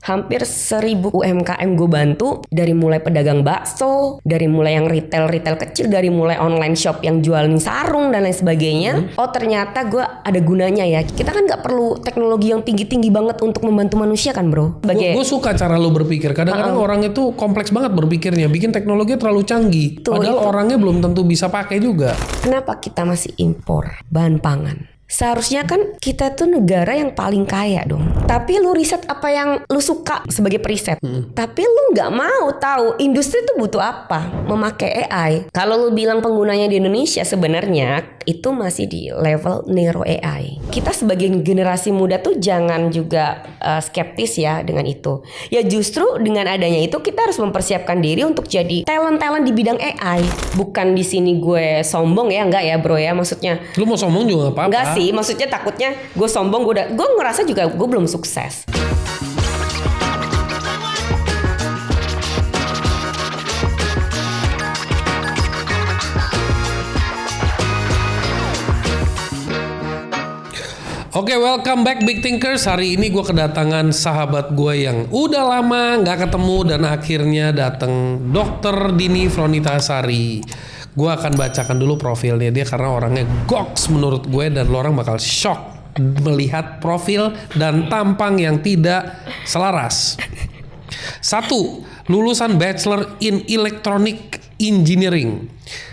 Hampir 1.000 UMKM gue bantu, dari mulai pedagang bakso, dari mulai yang retail kecil, dari mulai online shop yang jualin sarung dan lain sebagainya. Oh ternyata gue ada gunanya ya. Kita kan nggak perlu teknologi yang tinggi banget untuk membantu manusia kan bro. Gue suka cara lo berpikir. Kadang-kadang orang itu kompleks banget berpikirnya, bikin teknologi terlalu canggih. Padahal orangnya belum tentu bisa pakai juga. Kenapa kita masih impor bahan pangan? Seharusnya kan kita tuh negara yang paling kaya dong. Tapi lu riset apa yang lu suka sebagai periset. Tapi lu nggak mau tahu industri tuh butuh apa memakai AI. Kalau lu bilang penggunanya di Indonesia, sebenarnya itu masih di level neuro AI. Kita sebagai generasi muda tuh jangan juga skeptis ya dengan itu. Ya justru dengan adanya itu kita harus mempersiapkan diri untuk jadi talent di bidang AI. Bukan di sini gue sombong ya, enggak ya bro ya, maksudnya. Lu mau sombong juga nggak apa-apa. Enggak sih, maksudnya takutnya gue sombong, gue ngerasa juga gue belum sukses. Oke, welcome back Big Thinkers. Hari ini gue kedatangan sahabat gue yang udah lama gak ketemu dan akhirnya datang, Dr. Dini Fronitasari. Gue akan bacakan dulu profilnya dia karena orangnya goks menurut gue, dan lo orang bakal shock melihat profil dan tampang yang tidak selaras. 1. Lulusan Bachelor in Electronic Engineering.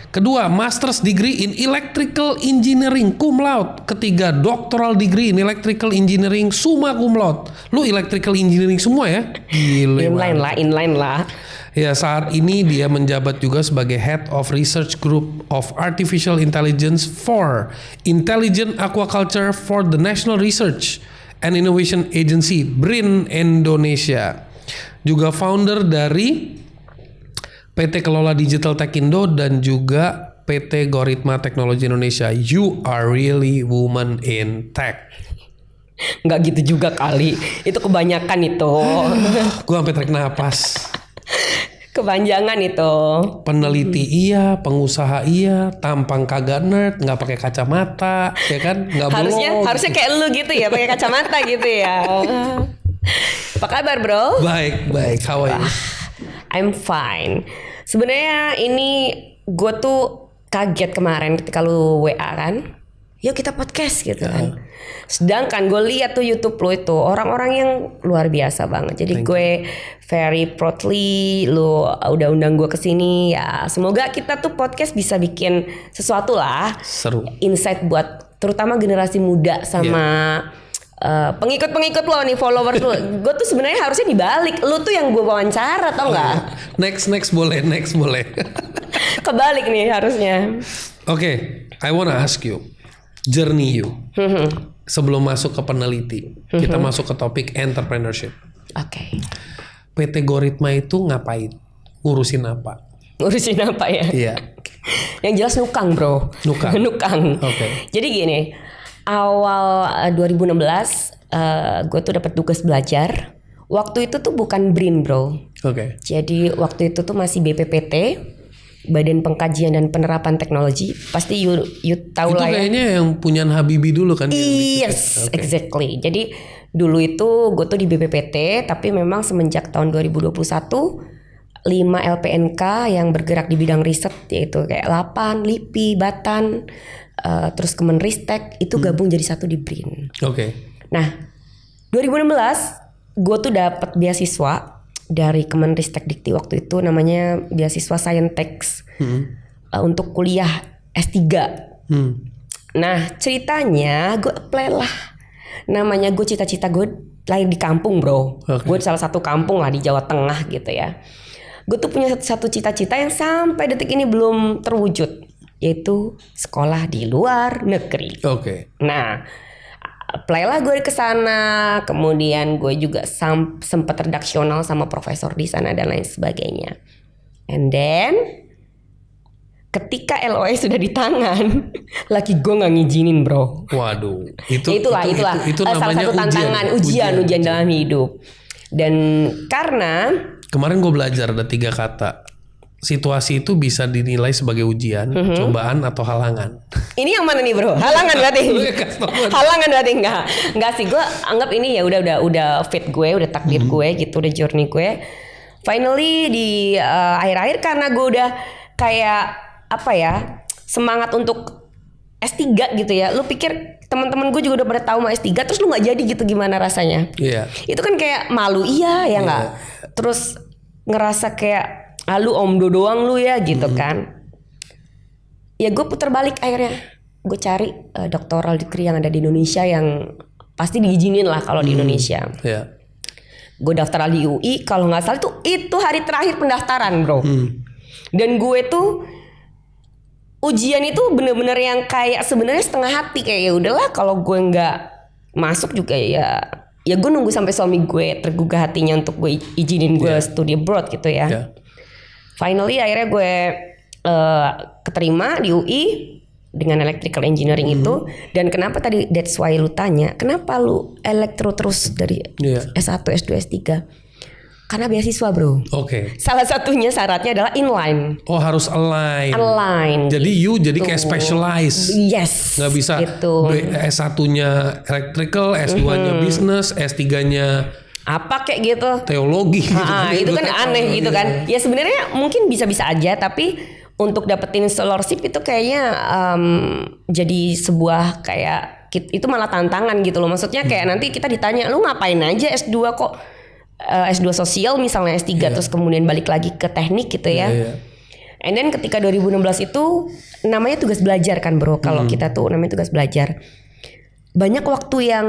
Kedua, Master's Degree in Electrical Engineering cum laude. Ketiga, Doctoral Degree in Electrical Engineering summa cum laude. Lu Electrical Engineering semua ya? Gile, Inline lah. Ya, saat ini dia menjabat juga sebagai Head of Research Group of Artificial Intelligence for Intelligent Aquaculture for the National Research and Innovation Agency, BRIN Indonesia. Juga founder dari PT Kelola Digital Techindo dan juga PT Goritma Teknologi Indonesia. You are really woman in tech. Nggak gitu juga kali. Itu kebanyakan itu. Gue sampai tarik napas. Kepanjangan itu. Peneliti iya, pengusaha iya, tampang kagak nerd, nggak pakai kacamata, ya kan? Nggak harusnya kayak lu gitu ya, pakai kacamata gitu ya. Apa kabar bro? Baik. How are you? I'm fine. Sebenarnya ini gue tuh kaget kemarin ketika lu WA kan. Yuk kita podcast gitu kan. Sedangkan gue lihat tuh YouTube lu itu orang-orang yang luar biasa banget. Jadi gue very proudly lu udah undang gue ke sini ya. Semoga kita tuh podcast bisa bikin sesuatu lah. Seru. Insight buat terutama generasi muda sama pengikut-pengikut lo nih, followers lo. Gue tuh sebenarnya harusnya dibalik. Lu tuh yang gue wawancara, tau nggak? Next boleh. Kebalik nih harusnya. Oke, I wanna ask you, journey you. Sebelum masuk ke peneliti, kita masuk ke topik entrepreneurship. Oke. PT Goritma itu ngapain? Ngurusin apa? Ngurusin apa ya? Iya. Yang jelas nukang bro. Nukang. Oke. Jadi gini. Awal 2016 gue tuh dapat tugas belajar. Waktu itu tuh bukan BRIN bro. Oke. Jadi waktu itu tuh masih BPPT, Badan Pengkajian dan Penerapan Teknologi. Pasti you tahu lah ya. Itu kayaknya yang punya Habibie dulu kan? Yes, exactly. Jadi dulu itu gue tuh di BPPT, tapi memang semenjak tahun 2021 5 LPNK yang bergerak di bidang riset, yaitu kayak LAPAN, LIPI, Batan, terus Kemenristek itu gabung jadi satu di BRIN. Oke. Nah, 2016 gue tuh dapat beasiswa dari Kemenristek Dikti waktu itu, namanya beasiswa Scientex untuk kuliah S3. Nah, ceritanya gue apply lah. Namanya gue cita-cita gue lahir di kampung bro. Gue di salah satu kampung lah di Jawa Tengah gitu ya. Gue tuh punya satu cita-cita yang sampai detik ini belum terwujud, yaitu sekolah di luar negeri. Oke. Nah, apply lah gue ke sana. Kemudian gue juga sempat redaksional sama profesor di sana dan lain sebagainya. And then ketika LOE sudah di tangan, laki gue nggak ngizinin bro. Waduh. Itulah. Itu salah namanya satu tantangan, ujian dalam hidup. Dan karena kemarin gue belajar ada 3 kata. situasi itu bisa dinilai sebagai ujian, cobaan atau halangan. Ini yang mana nih bro? Halangan berarti? Halangan berarti enggak sih. Gue anggap ini ya udah fate gue, udah takdir gue gitu, udah journey gue. Finally di akhir-akhir karena gue udah kayak apa ya, semangat untuk S3 gitu ya. Lu pikir teman-teman gue juga udah pada tahu mau S3 terus lu nggak jadi gitu, gimana rasanya? Iya. Itu kan kayak malu ya nggak? Terus ngerasa kayak lu omdo doang lu ya gitu kan. Ya gue putar balik akhirnya. Gue cari doctoral degree yang ada di Indonesia yang pasti diizinin lah kalau di Indonesia. Iya. Gue daftar di UI, kalau nggak salah itu hari terakhir pendaftaran bro. Dan gue tuh ujian itu bener-bener yang kayak sebenarnya setengah hati, kayak ya udahlah kalau gue nggak masuk juga ya gue nunggu sampai suami gue tergugah hatinya untuk gue izinin gue studi abroad gitu ya. Finally akhirnya gue keterima di UI dengan electrical engineering itu. Dan kenapa tadi that's why lu tanya kenapa lu elektro terus dari S1, S2, S3? Karena beasiswa bro. Oke. Salah satunya syaratnya adalah inline. Oh harus align. Align. Jadi you jadi kayak specialize. Yes. Nggak bisa gitu. S1-nya electrical, S2-nya business, S3-nya apa kayak gitu. Teologi. Itu kan aneh gitu kan. Ya sebenarnya mungkin bisa-bisa aja, tapi untuk dapetin scholarship itu kayaknya jadi sebuah kayak itu malah tantangan gitu loh. Maksudnya kayak nanti kita ditanya lu ngapain aja S2 kok S2 sosial misalnya S3 terus kemudian balik lagi ke teknik gitu ya. And then ketika 2016 itu namanya tugas belajar kan bro. Kalau kita tuh namanya tugas belajar. Banyak waktu yang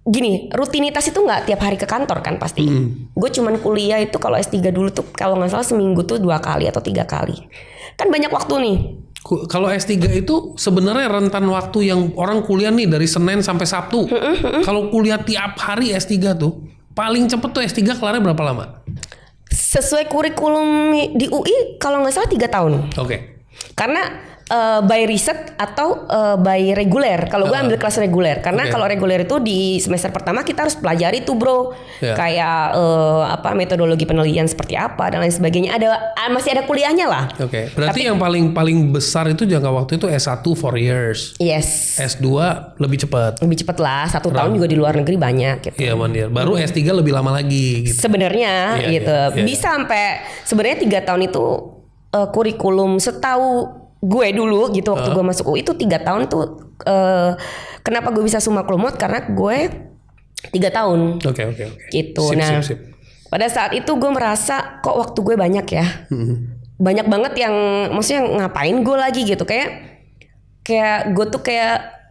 gini, rutinitas itu nggak tiap hari ke kantor kan pasti. Gue cuman kuliah itu kalau S3 dulu tuh kalau nggak salah seminggu tuh 2 kali atau 3 kali. Kan banyak waktu nih. Kalau S3 itu sebenarnya rentan waktu yang orang kuliah nih dari Senin sampai Sabtu. Kalau kuliah tiap hari S3 tuh paling cepet tuh S3 kelarnya berapa lama? Sesuai kurikulum di UI kalau nggak salah 3 tahun. Oke. Karena by riset atau by reguler. Kalau gue ambil kelas reguler, karena kalau reguler itu di semester pertama kita harus pelajari tuh bro, kayak metodologi penelitian seperti apa dan lain sebagainya. Masih ada kuliahnya lah. Oke. Berarti yang paling besar itu jangka waktu itu S1 4 years. Yes. S2 lebih cepat. Lebih cepat lah. 1 tahun juga di luar negeri banyak. Gitu. Iya mandir. Baru S3 lebih lama lagi. Gitu. Sebenarnya gitu. Bisa sampai sebenarnya 3 tahun itu kurikulum setahu gue dulu gitu waktu gue masuk UI itu 3 tahun tuh kenapa gue bisa summa cum laude karena gue 3 tahun. Oke. Gitu. Sip. Pada saat itu gue merasa kok waktu gue banyak ya. Banyak banget yang maksudnya ngapain gue lagi gitu, kayak gue tuh kayak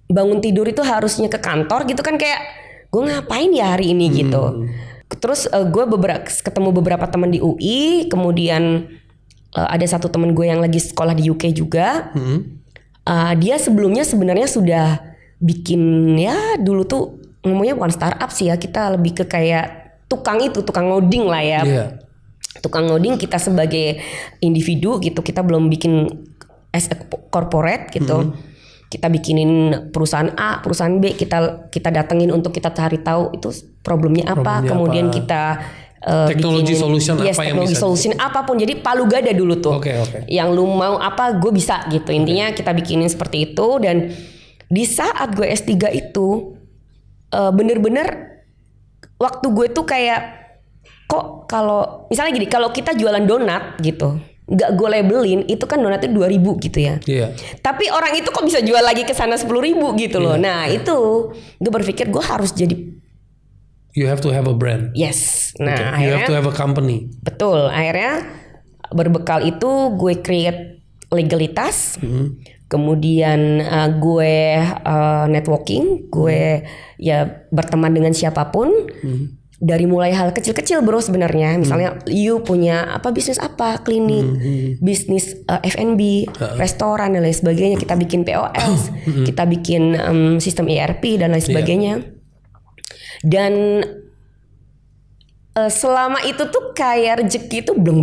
bangun tidur itu harusnya ke kantor gitu kan, kayak gue ngapain ya hari ini gitu. Terus gue ketemu beberapa teman di UI, kemudian ada satu temen gue yang lagi sekolah di UK juga. Dia sebelumnya sebenarnya sudah bikin ya dulu tuh ngomongnya bukan startup sih ya, kita lebih ke kayak tukang ngoding lah ya. Tukang ngoding kita sebagai individu gitu, kita belum bikin as a corporate gitu. Kita bikinin perusahaan A, perusahaan B, kita datengin untuk kita cari tahu itu problemnya apa, kemudian kita teknologi solution apa yang teknologi bisa solution apapun. Jadi palu gada dulu tuh. Oke. Yang lu mau apa gue bisa gitu. Intinya kita bikinin seperti itu. Dan di saat gue S3 itu bener-bener waktu gue tuh kayak kok kalau misalnya gini, kalau kita jualan donat gitu nggak gue labelin itu kan donatnya 2.000 gitu ya. Tapi orang itu kok bisa jual lagi ke sana 10.000 gitu loh. Nah itu gue berpikir gue harus jadi, you have to have a brand. Yes. Nah, akhirnya you have to have a company. Betul. Akhirnya berbekal itu gue create legalitas. Kemudian gue networking, gue ya berteman dengan siapapun. Dari mulai hal kecil-kecil bro sebenarnya. Misalnya you punya bisnis apa, klinik, bisnis F&B, restoran dan lain sebagainya. Kita bikin POS, kita bikin sistem ERP dan lain sebagainya. Dan selama itu tuh kayak rezeki itu bleng,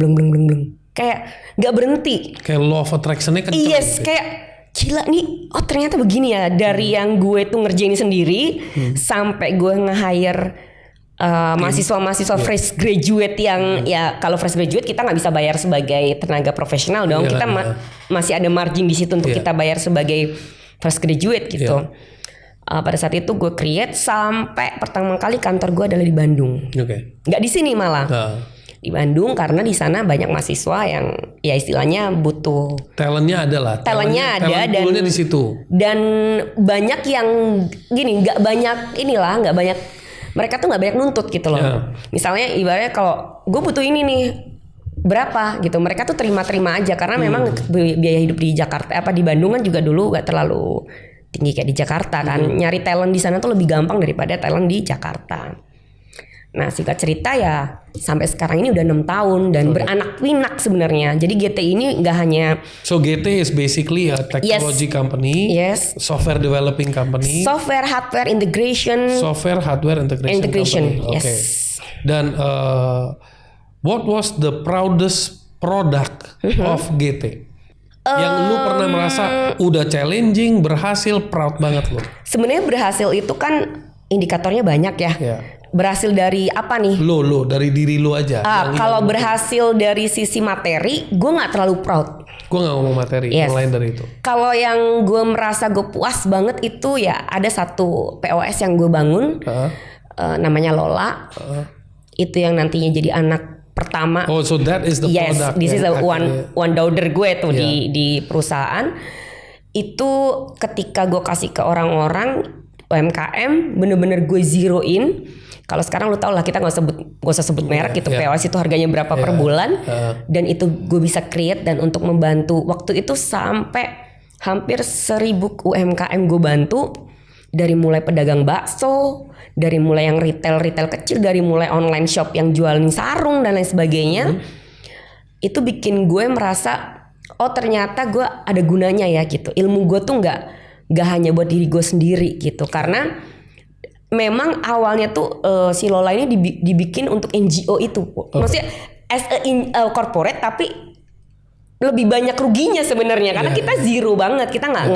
kayak nggak berhenti. Kayak law of attraction-nya kenceng. Yes, kayak gila nih. Oh ternyata begini ya. Dari yang gue tuh ngerjain sendiri sampai gue nge-hire mahasiswa-mahasiswa fresh graduate yang ya kalau fresh graduate kita nggak bisa bayar sebagai tenaga profesional dong. Kita masih ada margin di situ untuk kita bayar sebagai fresh graduate gitu. Pada saat itu gue create sampai pertama kali kantor gue adalah di Bandung. Nggak di sini malah. Di Bandung karena di sana banyak mahasiswa yang ya istilahnya butuh talentnya ada dan di situ. Dan banyak yang gini nggak banyak mereka tuh nggak banyak nuntut gitu loh. Misalnya ibaratnya kalau gue butuh ini nih berapa gitu, mereka tuh terima-terima aja karena memang biaya hidup di Jakarta di Bandung kan juga dulu gak terlalu tinggi kayak di Jakarta kan. Nyari talent di sana tuh lebih gampang daripada talent di Jakarta. Nah singkat cerita ya sampai sekarang ini udah 6 tahun dan beranak pinak sebenarnya. Jadi GT ini nggak hanya GT is basically a technology company, software developing company, software hardware integration company. Dan what was the proudest product of GT? Yang lu pernah merasa udah challenging, berhasil, proud banget lu? Sebenarnya berhasil itu kan indikatornya banyak ya. Berhasil dari apa nih? Lo dari diri lu aja. Kalau berhasil dari sisi materi, gue nggak terlalu proud. Gue nggak ngomong materi, yang lain dari itu. Kalau yang gue merasa gue puas banget itu ya ada satu POS yang gue bangun, namanya Lola. Itu yang nantinya jadi anak pertama. So that is the product. This is the one daughter gue tuh di perusahaan. Itu ketika gue kasih ke orang-orang UMKM, bener-bener gue zeroin. Kalau sekarang lu tau lah kita gak usah sebut merek gitu. POS itu harganya berapa per bulan. Dan itu gue bisa create dan untuk membantu. Waktu itu sampai hampir 1000 UMKM gue bantu. Dari mulai pedagang bakso, dari mulai yang retail kecil, dari mulai online shop yang jualin sarung dan lain sebagainya. Itu bikin gue merasa ternyata gue ada gunanya ya gitu. Ilmu gue tuh gak hanya buat diri gue sendiri gitu. Karena memang awalnya tuh si Lola ini dibikin untuk NGO itu. Maksudnya as a corporate tapi lebih banyak ruginya sebenarnya karena kita zero banget. Kita nggak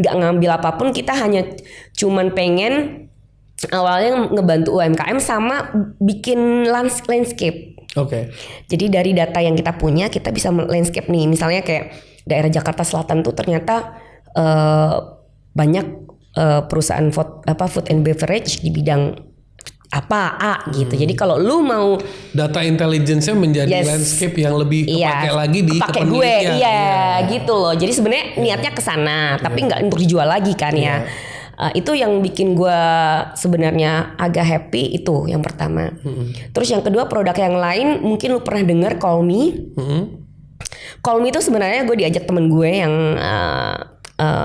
ngambil apapun, kita hanya cuman pengen awalnya ngebantu UMKM sama bikin landscape. Jadi dari data yang kita punya kita bisa landscape nih. Misalnya kayak daerah Jakarta Selatan tuh ternyata banyak perusahaan food and beverage di bidang gitu. Jadi kalau lu mau data intelligence-nya menjadi landscape yang lebih kepake lagi di kepemilikan. Gitu loh. Jadi sebenarnya niatnya ke sana, tapi nggak untuk dijual lagi kan ya. Itu yang bikin gue sebenarnya agak happy itu yang pertama. Terus yang kedua produk yang lain mungkin lu pernah dengar Call Me. Call Me itu sebenarnya gue diajak temen gue yang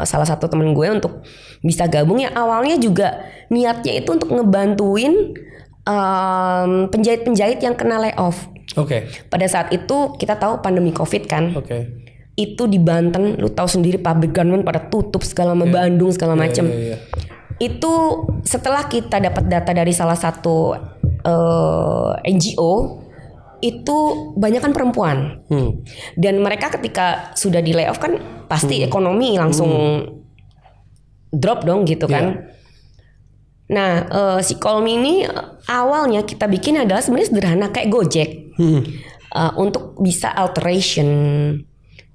salah satu temen gue untuk bisa gabung ya. Awalnya juga niatnya itu untuk ngebantuin penjahit-penjahit yang kena layoff. Pada saat itu kita tahu pandemi COVID kan. Itu di Banten, lu tahu sendiri pabrik garment pada tutup segala Bandung segala macam. Itu setelah kita dapat data dari salah satu NGO, itu banyak kan perempuan. Dan mereka ketika sudah di layoff kan pasti ekonomi langsung drop dong gitu kan. Nah si Call Me ini awalnya kita bikin adalah sebenarnya sederhana kayak Gojek. Untuk bisa alteration,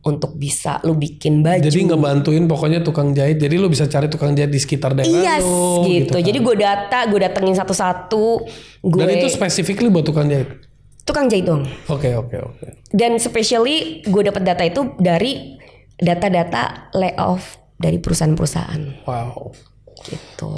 untuk bisa lu bikin baju. Jadi ngebantuin pokoknya tukang jahit. Jadi lu bisa cari tukang jahit di sekitar daerah lu. Gitu kan. Jadi gue datengin satu-satu. Dan itu specifically buat tukang jahit? Tukang jahit dong. Oke. Dan especially gue dapat data itu dari data-data layoff dari perusahaan-perusahaan. Wow. Gitu.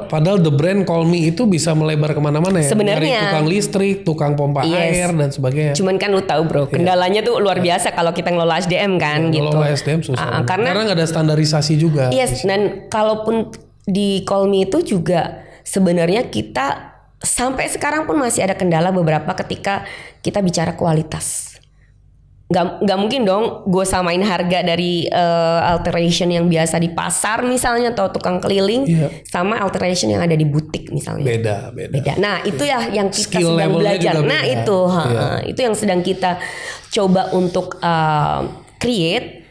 Padahal the brand Call Me itu bisa melebar kemana-mana ya. Sebenarnya. Dari tukang listrik, tukang pompa air dan sebagainya. Cuman kan lu tahu bro, kendalanya tuh luar biasa kalau kita ngelola SDM kan gitu. Ngelola SDM susah. Karena nggak ada standarisasi juga. Dan kalaupun di Call Me itu juga sebenarnya kita sampai sekarang pun masih ada kendala beberapa ketika kita bicara kualitas. Gak mungkin dong gue samain harga dari alteration yang biasa di pasar misalnya atau tukang keliling sama alteration yang ada di butik misalnya. Beda. Nah itu ya yang kita skill sedang belajar. Nah itu yang sedang kita coba untuk create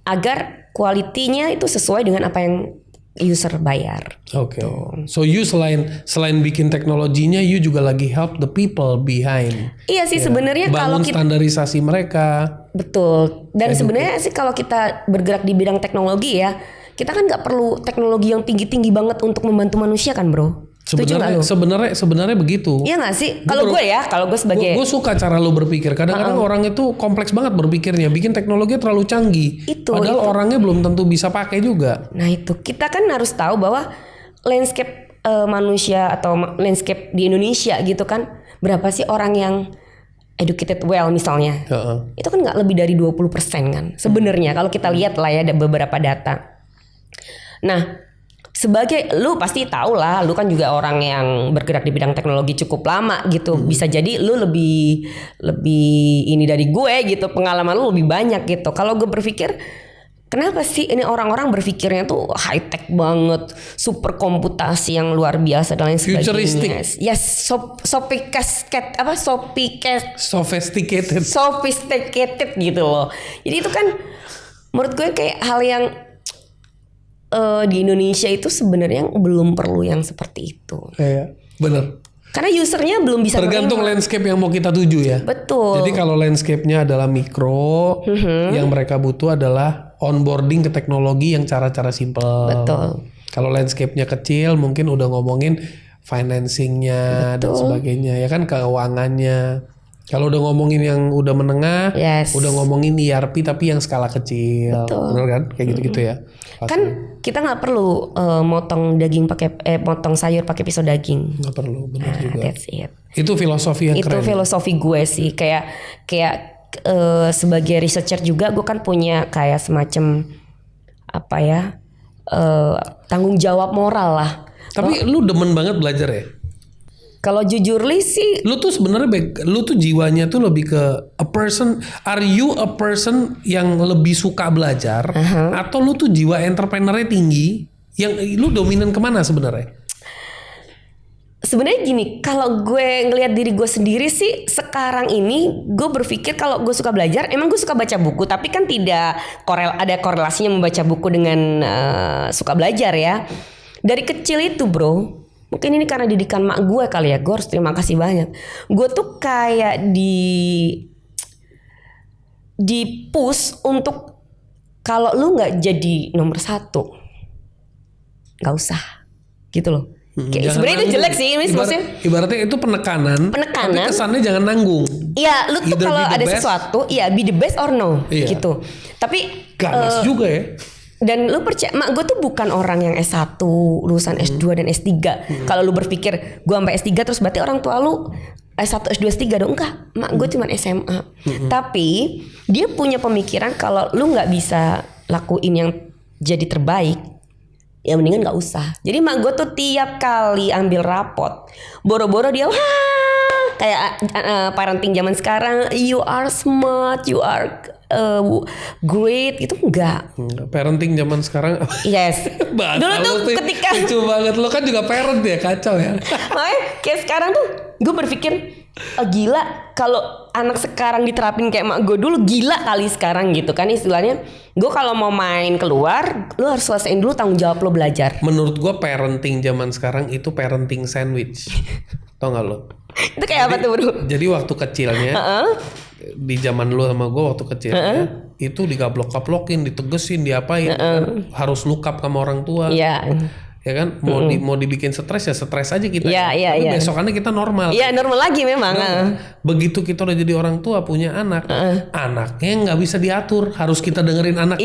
agar kualitinya itu sesuai dengan apa yang user bayar. Oke. So you selain bikin teknologinya, you juga lagi help the people behind. Iya sih sebenarnya kalau bangun standarisasi mereka. Betul. Dan sebenarnya sih kalau kita bergerak di bidang teknologi ya, kita kan nggak perlu teknologi yang tinggi-tinggi banget untuk membantu manusia kan, bro? Setuju nggak lo? Sebenarnya begitu. Iya nggak sih? Kalau gue sebagai gue suka cara lo berpikir. Kadang-kadang orang itu kompleks banget berpikirnya, bikin teknologi terlalu canggih. Padahal orangnya belum tentu bisa pakai juga. Nah itu kita kan harus tahu bahwa landscape manusia atau landscape di Indonesia gitu kan, berapa sih orang yang educated well misalnya? Itu kan nggak lebih dari 20% kan sebenarnya kalau kita lihat lah ya ada beberapa data. Nah, sebagai lu pasti tahu lah, lu kan juga orang yang bergerak di bidang teknologi cukup lama gitu. Bisa jadi lu lebih ini dari gue gitu, pengalaman lu lebih banyak gitu. Kalau gue berpikir, kenapa sih ini orang-orang berpikirnya tuh high tech banget, super komputasi yang luar biasa dan lain sebagainya. Futuristic. Yes, sophisticated gitu loh. Jadi itu kan menurut gue kayak hal yang di Indonesia itu sebenarnya belum perlu yang seperti itu. Iya, benar. Karena usernya belum bisa tergantung landscape yang mau kita tuju ya. Betul. Jadi kalau landscape-nya adalah mikro, yang mereka butuh adalah onboarding ke teknologi yang cara-cara simple. Betul. Kalau landscape-nya kecil, mungkin udah ngomongin financing-nya dan sebagainya, ya kan, keuangannya. Kalau udah ngomongin yang udah menengah, udah ngomongin ERP tapi yang skala kecil, bener kan? Kayak gitu-gitu ya. Pasti. Kan kita nggak perlu motong sayur pakai pisau daging. Nggak perlu, benar juga. That's it. Itu filosofi yang keren. Itu filosofi gue sih, kayak sebagai researcher juga gue kan punya kayak semacam apa ya tanggung jawab moral lah. Tapi lu demen banget belajar ya? Kalau jujur li sih, lu tuh sebenarnya lu tuh jiwanya tuh lebih ke are you a person yang lebih suka belajar, atau lu tuh jiwa entrepreneurnya tinggi, yang lu dominan kemana sebenarnya? Sebenarnya gini, kalau gue ngelihat diri gue sendiri sih sekarang ini gue berpikir kalau gue suka belajar, emang gue suka baca buku, tapi kan tidak ada korelasinya membaca buku dengan suka belajar ya. Dari kecil itu bro. Mungkin ini karena didikan mak gue kali ya. Gue harus terima kasih banyak. Gue tuh kayak di push untuk kalau lu nggak jadi nomor 1, nggak usah, gitu loh. Sebenarnya itu jelek sih, maksudnya. Ibaratnya itu penekanan. Tapi kesannya jangan nanggung. Iya, lu tuh kalau ada sesuatu, iya be the best or no, gitu. Tapi ganas juga ya. Dan lu percaya, mak gue tuh bukan orang yang S1, lulusan S2 dan S3. Kalau lu berpikir gue sampai S3 terus berarti orang tua lu S1, S2, S3 dong. Enggak, mak gue cuma SMA. Tapi dia punya pemikiran kalau lu gak bisa lakuin yang jadi terbaik, ya mendingan gak usah. Jadi mak gue tuh tiap kali ambil rapot, boro-boro dia kayak parenting zaman sekarang, you are smart, you are great, itu enggak. Parenting zaman sekarang. Yes. Dulu tuh ketika lucu banget, lo kan juga parent ya, kacau ya. Makanya kayak sekarang tuh gue berpikir gila kalau anak sekarang diterapin kayak mak gue dulu, gila kali sekarang gitu kan istilahnya. Gue kalau mau main keluar, lo harus selesaiin dulu tanggung jawab lo belajar. Menurut gue parenting zaman sekarang itu parenting sandwich. Tau gak lo? Itu kayak apa tuh bro? Jadi waktu kecilnya di zaman lu sama gue waktu kecilnya itu digablok-gablokin, ditegesin, diapain, kan? Harus look up sama orang tua. Ya kan, mau dibikin stres ya stres aja kita. Tapi besokannya kita normal. Iya, normal lagi memang. Begitu kita udah jadi orang tua punya anak, anaknya nggak bisa diatur, harus kita dengerin anak.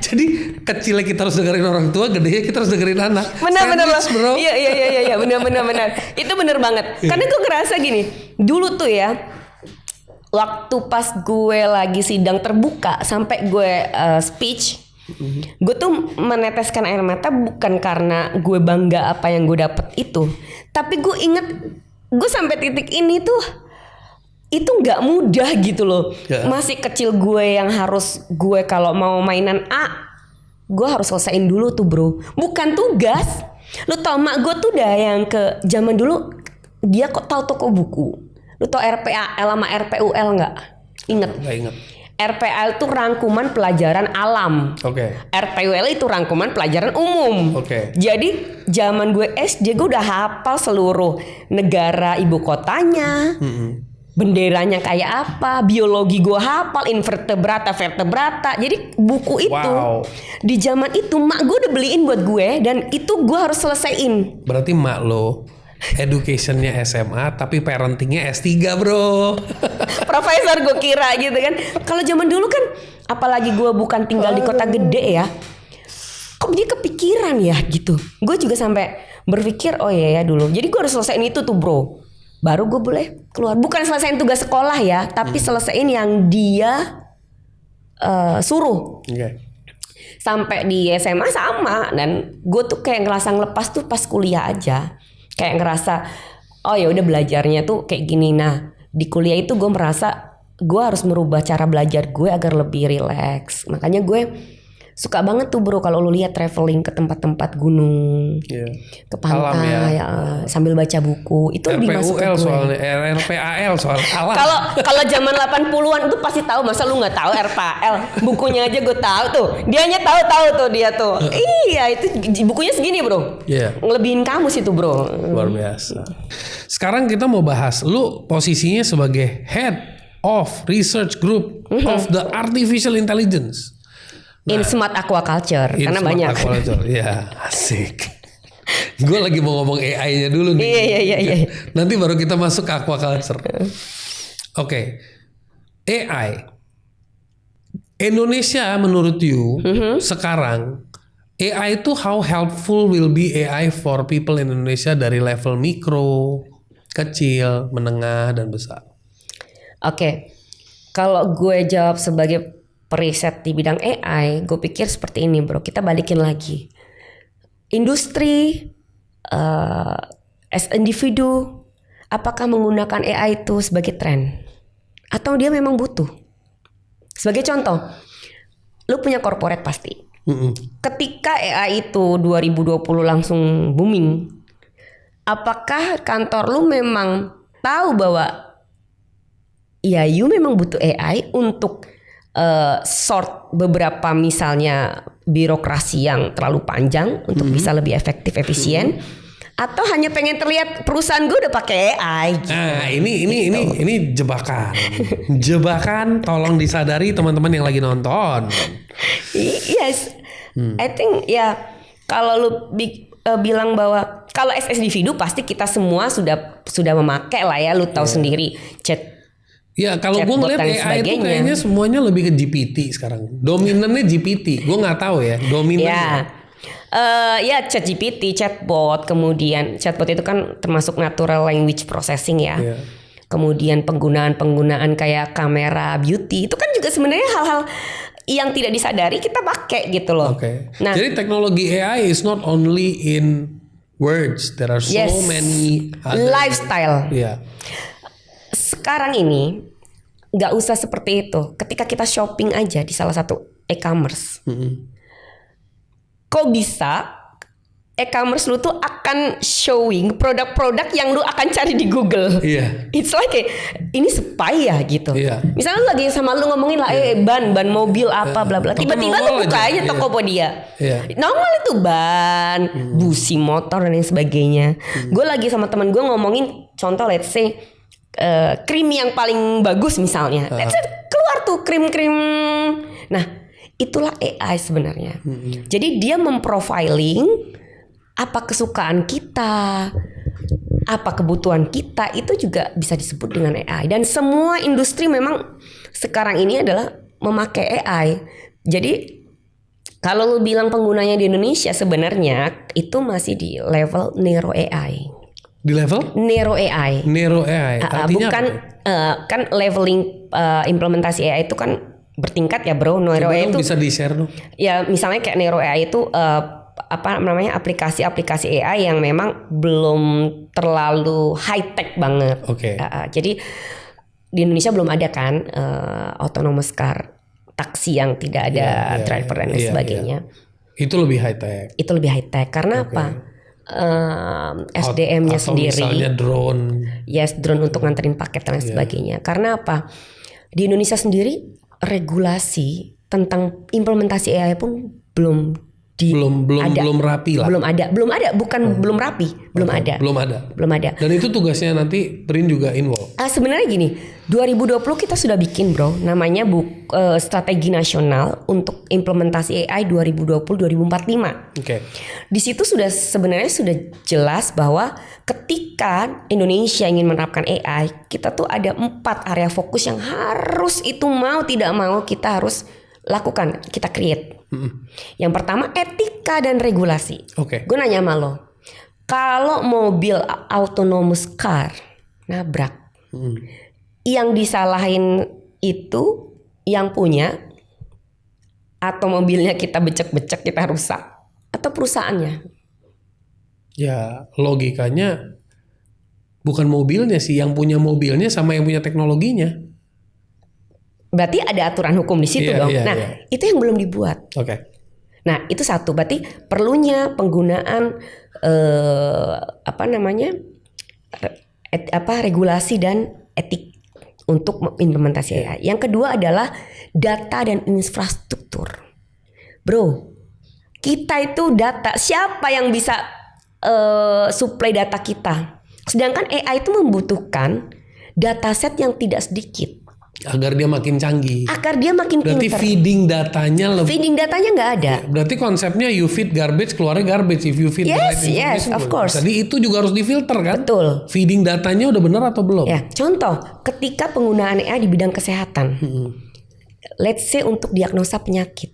Jadi kecilnya kita harus dengerin orang tua, gedenya kita harus dengerin anak. Benar bro. Iya, benar. Itu benar banget. Karena gue ngerasa gini, dulu tuh ya, waktu pas gue lagi sidang terbuka sampai gue speech, gue tuh meneteskan air mata bukan karena gue bangga apa yang gue dapet itu, tapi gue inget gue sampai titik ini tuh itu nggak mudah gitu loh. Masih kecil gue yang harus gue kalau mau mainan A, gue harus selesaiin dulu tuh bro, bukan tugas. Lu tau mak gue tuh udah yang ke zaman dulu, dia kok tahu toko buku. Lu tau RPAL sama RPUL nggak? Inget? Nggak inget. RPL itu rangkuman pelajaran alam. Oke. RPWL itu rangkuman pelajaran umum. Oke. Jadi zaman gue SD gue udah hafal seluruh negara ibu kotanya. Benderanya kayak apa, biologi gue hafal, invertebrata, vertebrata. Jadi buku itu di zaman itu mak gue udah beliin buat gue dan itu gue harus selesaiin. Berarti mak lo educationnya SMA tapi parentingnya S3 bro. Profesor gue kira gitu kan. Kalau zaman dulu kan, apalagi gue bukan tinggal di kota gede ya, kok dia kepikiran ya gitu. Gue juga sampai berpikir oh iya ya dulu. Jadi gue harus selesaiin itu tuh bro. Baru gue boleh keluar. Bukan selesaiin tugas sekolah ya, tapi selesaiin yang dia suruh. Sampai di SMA sama. Dan gue tuh kayak ngerasa ngelepas tuh pas kuliah aja. Kayak ngerasa oh ya udah belajarnya tuh kayak gini. Nah di kuliah itu gue merasa gue harus merubah cara belajar gue agar lebih rileks. Makanya gue suka banget tuh bro kalau lu lihat traveling ke tempat-tempat gunung, ke pantai, sambil baca buku itu lebih masuk ke gue. Soalnya RPAL soal alam. Kalau zaman 80-an itu pasti tahu, masa lu nggak tahu RPAL? Bukunya aja gue tahu tuh. Dianya tahu tuh dia tuh. Iya itu bukunya segini bro. Ngelebihin kamu sih tuh bro. Luar biasa. Sekarang kita mau bahas, lu posisinya sebagai head of research group of the artificial intelligence. In smart aquaculture karena banyak. Ya asik. Gue lagi mau ngomong AI-nya dulu nih. Iya. Nanti baru kita masuk ke aquaculture. Oke. AI. Indonesia menurut you sekarang AI itu how helpful will be AI for people in Indonesia dari level mikro, kecil, menengah dan besar. Oke. Kalau gue jawab sebagai periset di bidang AI, gue pikir seperti ini bro, kita balikin lagi. Industri, as individu, apakah menggunakan AI itu sebagai tren? Atau dia memang butuh? Sebagai contoh, lu punya corporate pasti. Ketika AI itu 2020 langsung booming, apakah kantor lu memang tahu bahwa ya you memang butuh AI untuk sort beberapa misalnya birokrasi yang terlalu panjang untuk bisa lebih efektif efisien, atau hanya pengen terlihat perusahaan gue udah pakai AI gitu. Nah ini jebakan tolong disadari teman-teman yang lagi nonton. Yes, I think ya kalau lu bilang bahwa kalau as individu pasti kita semua sudah memakai lah ya, lu tahu sendiri chat. Ya kalau gue ngeliat AI itu kayaknya semuanya lebih ke GPT sekarang. Dominannya GPT. Gue nggak tahu ya dominannya. Ya chat GPT, chatbot. Kemudian chatbot itu kan termasuk natural language processing ya. Kemudian penggunaan kayak kamera beauty. Itu kan juga sebenarnya hal-hal yang tidak disadari kita pakai gitu loh. Nah, jadi teknologi AI is not only in words. There are so many other lifestyle. Sekarang ini nggak usah seperti itu. Ketika kita shopping aja di salah satu e-commerce, kok bisa e-commerce lu tuh akan showing produk-produk yang lu akan cari di Google. It's like ini spy ya gitu. Misalnya lu lagi sama lu ngomongin lah, ban mobil apa bla bla. Tiba-tiba tuh buka aja Tokopedia. Normal itu ban, busi motor dan lain sebagainya. Gue lagi sama teman gue ngomongin contoh let's say krim yang paling bagus misalnya, keluar tuh krim-krim. Nah itulah AI sebenarnya. Jadi dia memprofiling apa kesukaan kita, apa kebutuhan kita, itu juga bisa disebut dengan AI. Dan semua industri memang sekarang ini adalah memakai AI. Jadi kalau lu bilang penggunanya di Indonesia sebenarnya itu masih di level Nero AI. Di level? Nero AI. Artinya bukan kan leveling implementasi AI itu kan bertingkat ya bro. Nero AI itu bisa di-share dong. Ya misalnya kayak Nero AI itu aplikasi-aplikasi AI yang memang belum terlalu high tech banget. Jadi di Indonesia belum ada kan autonomous car, taksi yang tidak ada driver dan lain sebagainya. Itu lebih high tech. Karena apa? SDM-nya sendiri. Misalnya drone. Drone untuk nganterin paket dan lain sebagainya. Karena apa? Di Indonesia sendiri regulasi tentang implementasi AI pun belum ada. belum rapi lah. Belum ada, bukan belum rapi, belum ada. Belum ada. Dan itu tugasnya nanti BRIN juga involve. Sebenarnya gini, 2020 kita sudah bikin bro, namanya strategi nasional untuk implementasi AI 2020-2045. Oke. Di situ sebenarnya sudah jelas bahwa ketika Indonesia ingin menerapkan AI, kita tuh ada 4 area fokus yang harus itu mau tidak mau kita harus lakukan, kita create. Yang pertama etika dan regulasi. Oke. Gue nanya sama lo, kalau mobil autonomous car nabrak, yang disalahin itu yang punya, atau mobilnya kita becek-becek kita rusak, atau perusahaannya? Ya logikanya bukan mobilnya sih, yang punya mobilnya sama yang punya teknologinya. Berarti ada aturan hukum di situ dong. Itu yang belum dibuat. Oke. Nah, itu satu. Berarti perlunya penggunaan regulasi dan etik untuk implementasi AI. Yang kedua adalah data dan infrastruktur. Bro, kita itu data. Siapa yang bisa supply data kita? Sedangkan AI itu membutuhkan dataset yang tidak sedikit. Agar dia makin canggih. Berarti pinter. Feeding datanya nggak ada. Berarti konsepnya you feed garbage, keluarnya garbage. If you feed yes, of course. Tadi itu juga harus difilter kan? Betul. Feeding datanya udah benar atau belum? Ya, contoh ketika penggunaan AI di bidang kesehatan. Let's say untuk diagnosa penyakit.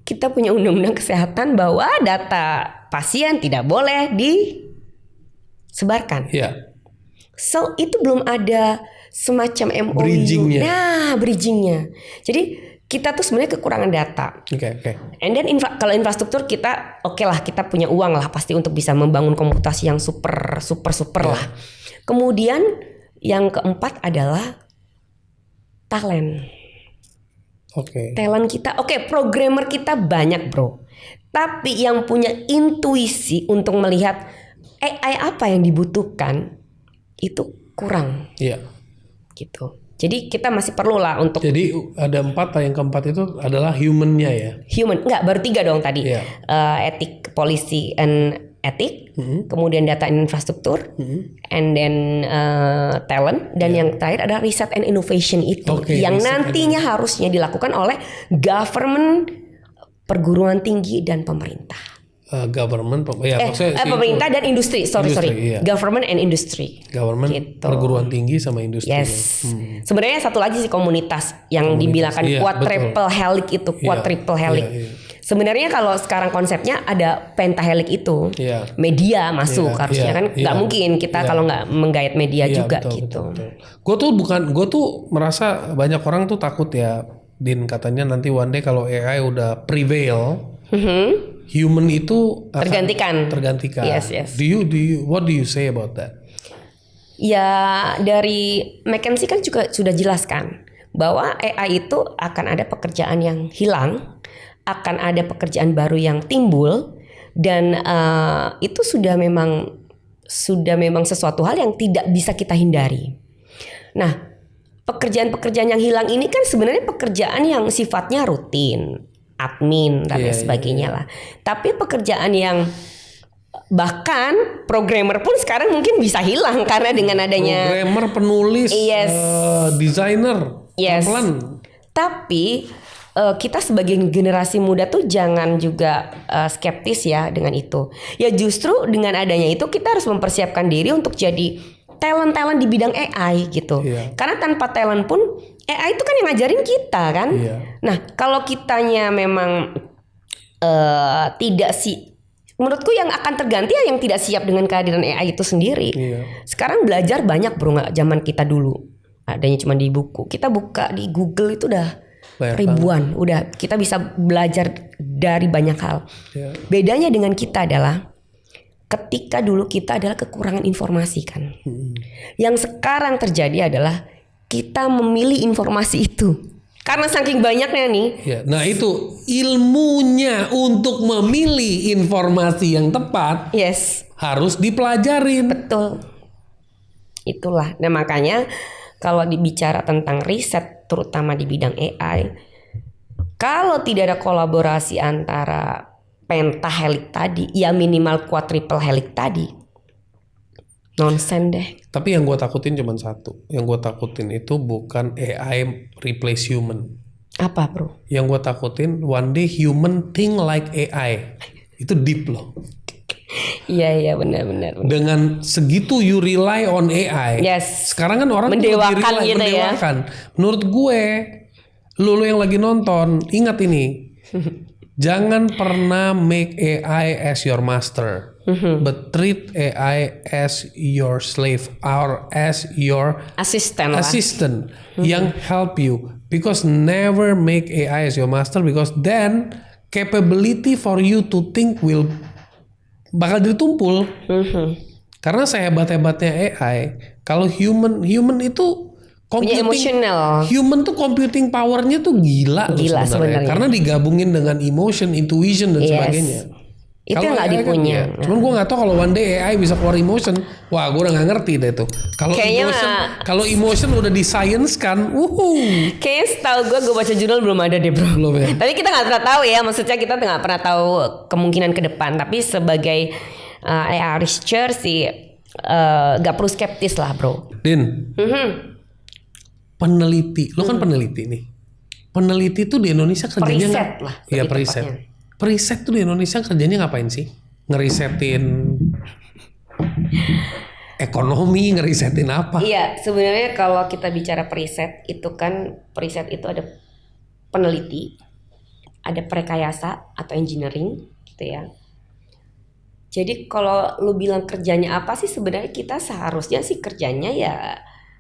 Kita punya undang-undang kesehatan bahwa data pasien tidak boleh disebarkan. Iya. So itu belum ada semacam MOU. Bridgingnya. Jadi kita tuh sebenarnya kekurangan data. Oke. And then kalau infrastruktur kita oke lah, kita punya uang lah pasti untuk bisa membangun komputasi yang super lah. Kemudian yang keempat adalah talent. Talent kita, programmer kita banyak bro. Tapi yang punya intuisi untuk melihat AI apa yang dibutuhkan itu kurang. Iya. Gitu. Jadi kita masih perlu lah untuk. Jadi ada 4, yang keempat itu adalah human-nya ya. Baru 3 dong tadi. Yeah. Etik, policy, and etik. Kemudian data and infrastruktur, and then talent, dan yang terakhir adalah riset and innovation itu, yang nantinya harusnya dilakukan oleh government, perguruan tinggi dan pemerintah. Pemerintah dan industri. Sorry. Government and industry. Government, gitu. Perguruan tinggi sama industri. Yes. Sebenarnya satu lagi sih komunitas yang dibilangkan quadruple helix itu, quadruple helix. Sebenarnya kalau sekarang konsepnya ada pentahelix itu, media masuk harusnya kan nggak mungkin kita kalau nggak menggait media juga gitu. Gue tuh merasa banyak orang tuh takut ya, Din, katanya nanti one day kalau AI udah prevail. Human itu akan tergantikan. Yes. What do you say about that? Ya dari McKinsey kan juga sudah jelaskan bahwa AI itu akan ada pekerjaan yang hilang, akan ada pekerjaan baru yang timbul, dan itu sudah memang sesuatu hal yang tidak bisa kita hindari. Nah, pekerjaan-pekerjaan yang hilang ini kan sebenarnya pekerjaan yang sifatnya rutin, admin dan lain sebagainya lah. Tapi pekerjaan yang bahkan programmer pun sekarang mungkin bisa hilang karena dengan adanya programmer, penulis, desainer, pelan. Tapi kita sebagai generasi muda tuh jangan juga skeptis ya dengan itu. Ya justru dengan adanya itu kita harus mempersiapkan diri untuk jadi talent di bidang AI gitu. Karena tanpa talent pun AI itu kan yang ngajarin kita kan. Nah kalau kitanya memang menurutku yang akan terganti ya yang tidak siap dengan kehadiran AI itu sendiri. Sekarang belajar banyak bro, nggak zaman kita dulu adanya cuma di buku. Kita buka di Google itu udah ribuan, udah kita bisa belajar dari banyak hal. Bedanya dengan kita adalah ketika dulu kita adalah kekurangan informasi kan. Yang sekarang terjadi adalah kita memilih informasi itu karena saking banyaknya nih. Nah itu ilmunya untuk memilih informasi yang tepat. Harus dipelajarin. Betul. Itulah. Nah makanya kalau dibicara tentang riset terutama di bidang AI, kalau tidak ada kolaborasi antara pentahelix tadi, ya minimal quadruple helix tadi, nonsen deh. Tapi yang gue takutin cuma satu. Yang gue takutin itu bukan AI replace human. Apa bro? Yang gue takutin one day human think like AI. Itu deep loh. Iya benar. Dengan segitu you rely on AI. Yes. Sekarang kan orang mendewakan gitu ya. Menurut gue, lu yang lagi nonton, ingat ini. Jangan pernah make AI as your master. But treat AI as your slave or as your assistant yang help you. Because never make AI as your master, because then capability for you to think bakal ditumpul. Karena sehebat-hebatnya AI, kalau human itu punya emosional. Human tuh computing powernya tuh gila sebenarnya. Karena digabungin dengan emotion, intuition dan sebagainya. Itu yang nggak dipunya. Kan, cuman gue nggak tahu kalau one day AI bisa keluar emotion, wah gue udah nggak ngerti deh tuh. Kalau emotion udah di science kan, kayaknya setahu gue baca jurnal belum ada deh bro. Belum ya. Tapi kita nggak pernah tahu ya, maksudnya kita nggak pernah tahu kemungkinan ke depan. Tapi sebagai AI researcher sih nggak perlu skeptis lah bro. Din, peneliti, lo kan peneliti nih. Peneliti tuh di Indonesia kerjanya periset lah. Iya periset. Periset tuh di Indonesia kerjanya ngapain sih? Ngerisetin ekonomi, ngerisetin apa? Iya, sebenarnya kalau kita bicara periset itu kan periset itu ada peneliti, ada prekayasa atau engineering gitu ya. Jadi kalau lu bilang kerjanya apa sih, sebenarnya kita seharusnya sih kerjanya ya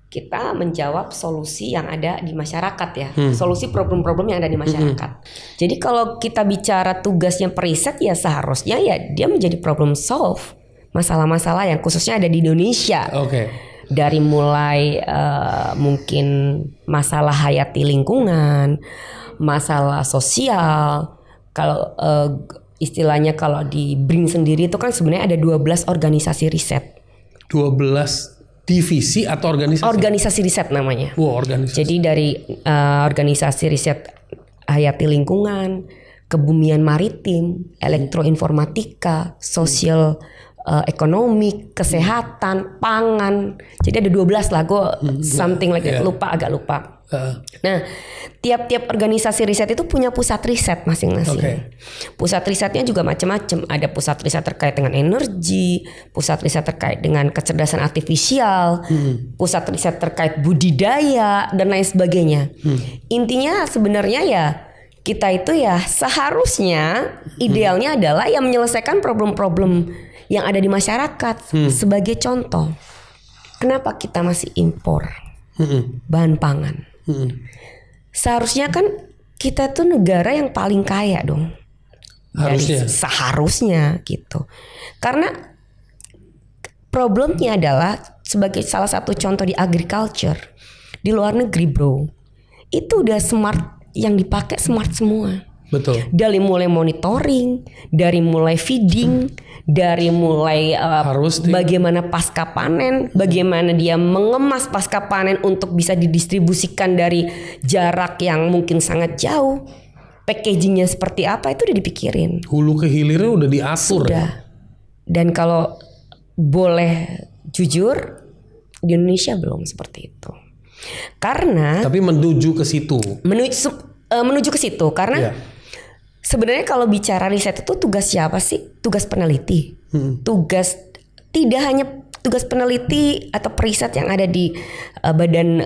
kita menjawab solusi yang ada di masyarakat ya, solusi problem-problem yang ada di masyarakat. Jadi kalau kita bicara tugasnya periset ya seharusnya ya dia menjadi problem solve masalah-masalah yang khususnya ada di Indonesia. Dari mulai mungkin masalah hayati lingkungan, masalah sosial. Kalau istilahnya kalau di BRIN sendiri itu kan sebenarnya ada 12 organisasi riset. 12 divisi atau organisasi? Organisasi riset namanya. Organisasi. Jadi dari organisasi riset hayati lingkungan, kebumian maritim, elektroinformatika, sosial ekonomi, kesehatan, pangan. Jadi ada 12 lah, gue something like that, agak lupa. Nah, tiap-tiap organisasi riset itu punya pusat riset masing-masing. Pusat risetnya juga macam-macam. Ada pusat riset terkait dengan energi, pusat riset terkait dengan kecerdasan artifisial, pusat riset terkait budidaya dan lain sebagainya. Intinya sebenarnya ya kita itu ya seharusnya idealnya adalah yang menyelesaikan problem-problem yang ada di masyarakat. Sebagai contoh, kenapa kita masih impor bahan pangan? Seharusnya kan kita tuh negara yang paling kaya dong. Seharusnya gitu. Karena problemnya adalah sebagai salah satu contoh di agriculture di luar negeri bro, itu udah smart, yang dipakai smart semua. Betul. Dari mulai monitoring, dari mulai feeding, dari mulai bagaimana pasca panen, bagaimana dia mengemas pasca panen untuk bisa didistribusikan dari jarak yang mungkin sangat jauh. Packagingnya seperti apa itu udah dipikirin. Hulu ke hilirnya udah diatur. Sudah. Dan kalau boleh jujur, di Indonesia belum seperti itu. Karena tapi menuju ke situ. Menuju ke situ karena sebenarnya kalau bicara riset itu tugas siapa sih? Tugas peneliti. Tugas tidak hanya tugas peneliti atau periset yang ada di badan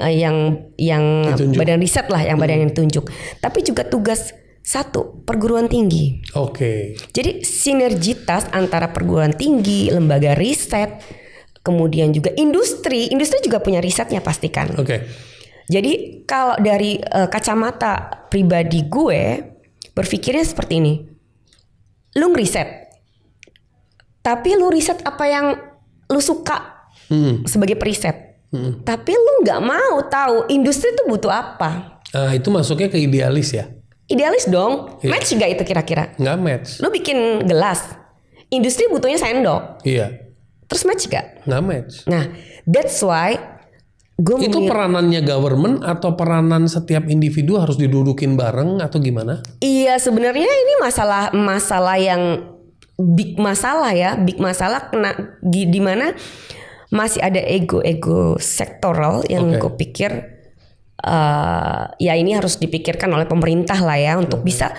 yang badan riset lah, yang badan yang ditunjuk. Tapi juga tugas satu perguruan tinggi. Jadi sinergitas antara perguruan tinggi, lembaga riset, kemudian juga industri juga punya risetnya pastikan. Jadi kalau dari kacamata pribadi gue berpikirnya seperti ini. Lu ngeriset. Tapi lu riset apa yang lu suka sebagai periset. Tapi lu gak mau tahu industri itu butuh apa. Itu masuknya ke idealis ya? Idealis dong. Match gak itu kira-kira? Gak match. Lu bikin gelas. Industri butuhnya sendok. Iya. Terus match gak? Gak match. Nah, that's why Itu peranannya government atau peranan setiap individu harus didudukin bareng atau gimana? Iya, sebenarnya ini masalah yang big masalah ya, kena di mana masih ada ego sektoral yang gue pikir ya ini harus dipikirkan oleh pemerintah lah ya untuk bisa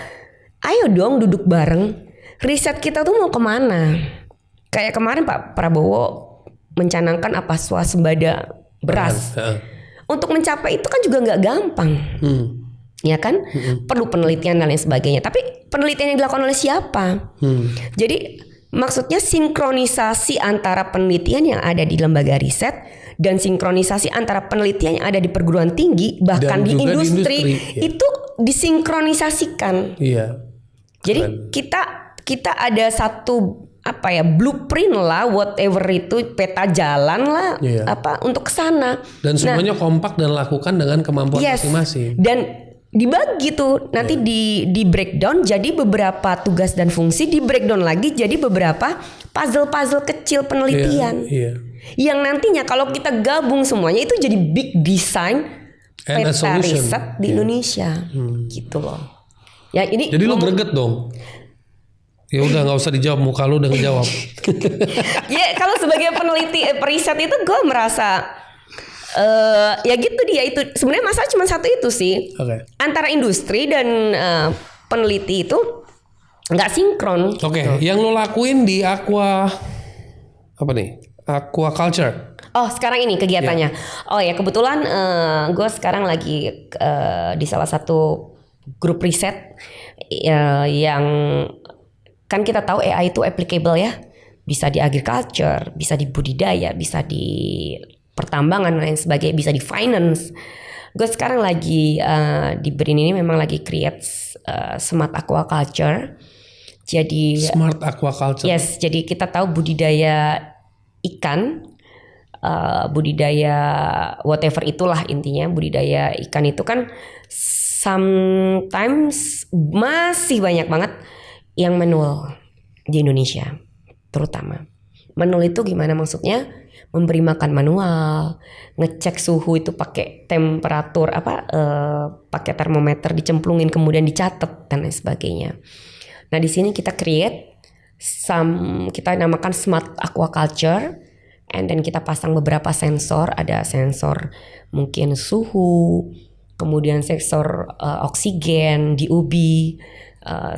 ayo dong duduk bareng, riset kita tuh mau kemana? Kayak kemarin Pak Prabowo mencanangkan apa swasembada beras. Untuk mencapai itu kan juga nggak gampang, ya kan? Perlu penelitian dan lain sebagainya. Tapi penelitian yang dilakukan oleh siapa? Jadi maksudnya sinkronisasi antara penelitian yang ada di lembaga riset dan sinkronisasi antara penelitian yang ada di perguruan tinggi bahkan di industri itu disinkronisasikan. Iya. Jadi kita ada satu blueprint lah, whatever itu peta jalan lah untuk kesana. Dan semuanya kompak dan lakukan dengan kemampuan masing-masing. Dan dibagi tuh nanti di breakdown jadi beberapa tugas dan fungsi, di breakdown lagi jadi beberapa puzzle kecil penelitian. Yang nantinya kalau kita gabung semuanya itu jadi big design peta riset di Indonesia. Gitu loh. Ya ini jadi lo greget dong. Ya udah nggak usah dijawab, muka lu udah ngejawab. Ya kalau sebagai peneliti periset itu gue merasa ya gitu dia itu sebenarnya masalah cuma satu itu sih. Antara industri dan peneliti itu nggak sinkron. Yang lo lakuin di aquaculture. Oh sekarang ini kegiatannya. Oh ya kebetulan gue sekarang lagi di salah satu grup riset yang kan kita tahu AI itu applicable ya, bisa di agriculture, bisa di budidaya, bisa di pertambangan dan lain sebagainya, bisa di finance. Gue sekarang lagi di BRIN ini memang lagi create smart aquaculture. Jadi smart aquaculture. Yes, jadi kita tahu budidaya ikan, budidaya whatever itulah intinya budidaya ikan itu kan sometimes masih banyak banget yang manual di Indonesia terutama. Manual itu gimana maksudnya? Memberi makan manual, ngecek suhu itu pakai temperatur pakai termometer dicemplungin kemudian dicatat dan lain sebagainya. Nah di sini kita create kita namakan smart aquaculture, and then kita pasang beberapa sensor, ada sensor mungkin suhu, kemudian sensor oksigen, DOB,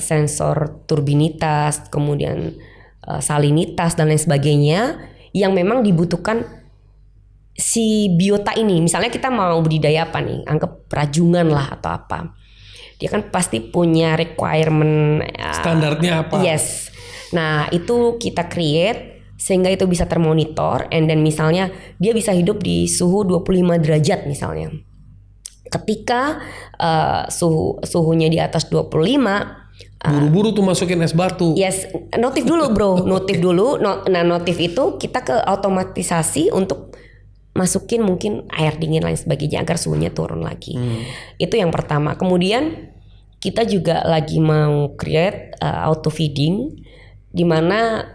sensor turbinitas, kemudian salinitas dan lain sebagainya yang memang dibutuhkan si biota ini. Misalnya kita mau budidaya apa nih, anggap rajungan lah atau apa, dia kan pasti punya requirement standarnya apa. Yes. Nah itu kita create sehingga itu bisa termonitor, and then misalnya dia bisa hidup di suhu 25 derajat misalnya. Ketika suhunya di atas 25, buru-buru tuh masukin es batu. Yes, notif dulu bro, notif dulu. Nah notif itu kita ke otomatisasi untuk masukin mungkin air dingin lain sebagainya agar suhunya turun lagi. Itu yang pertama. Kemudian kita juga lagi mau create auto feeding, di mana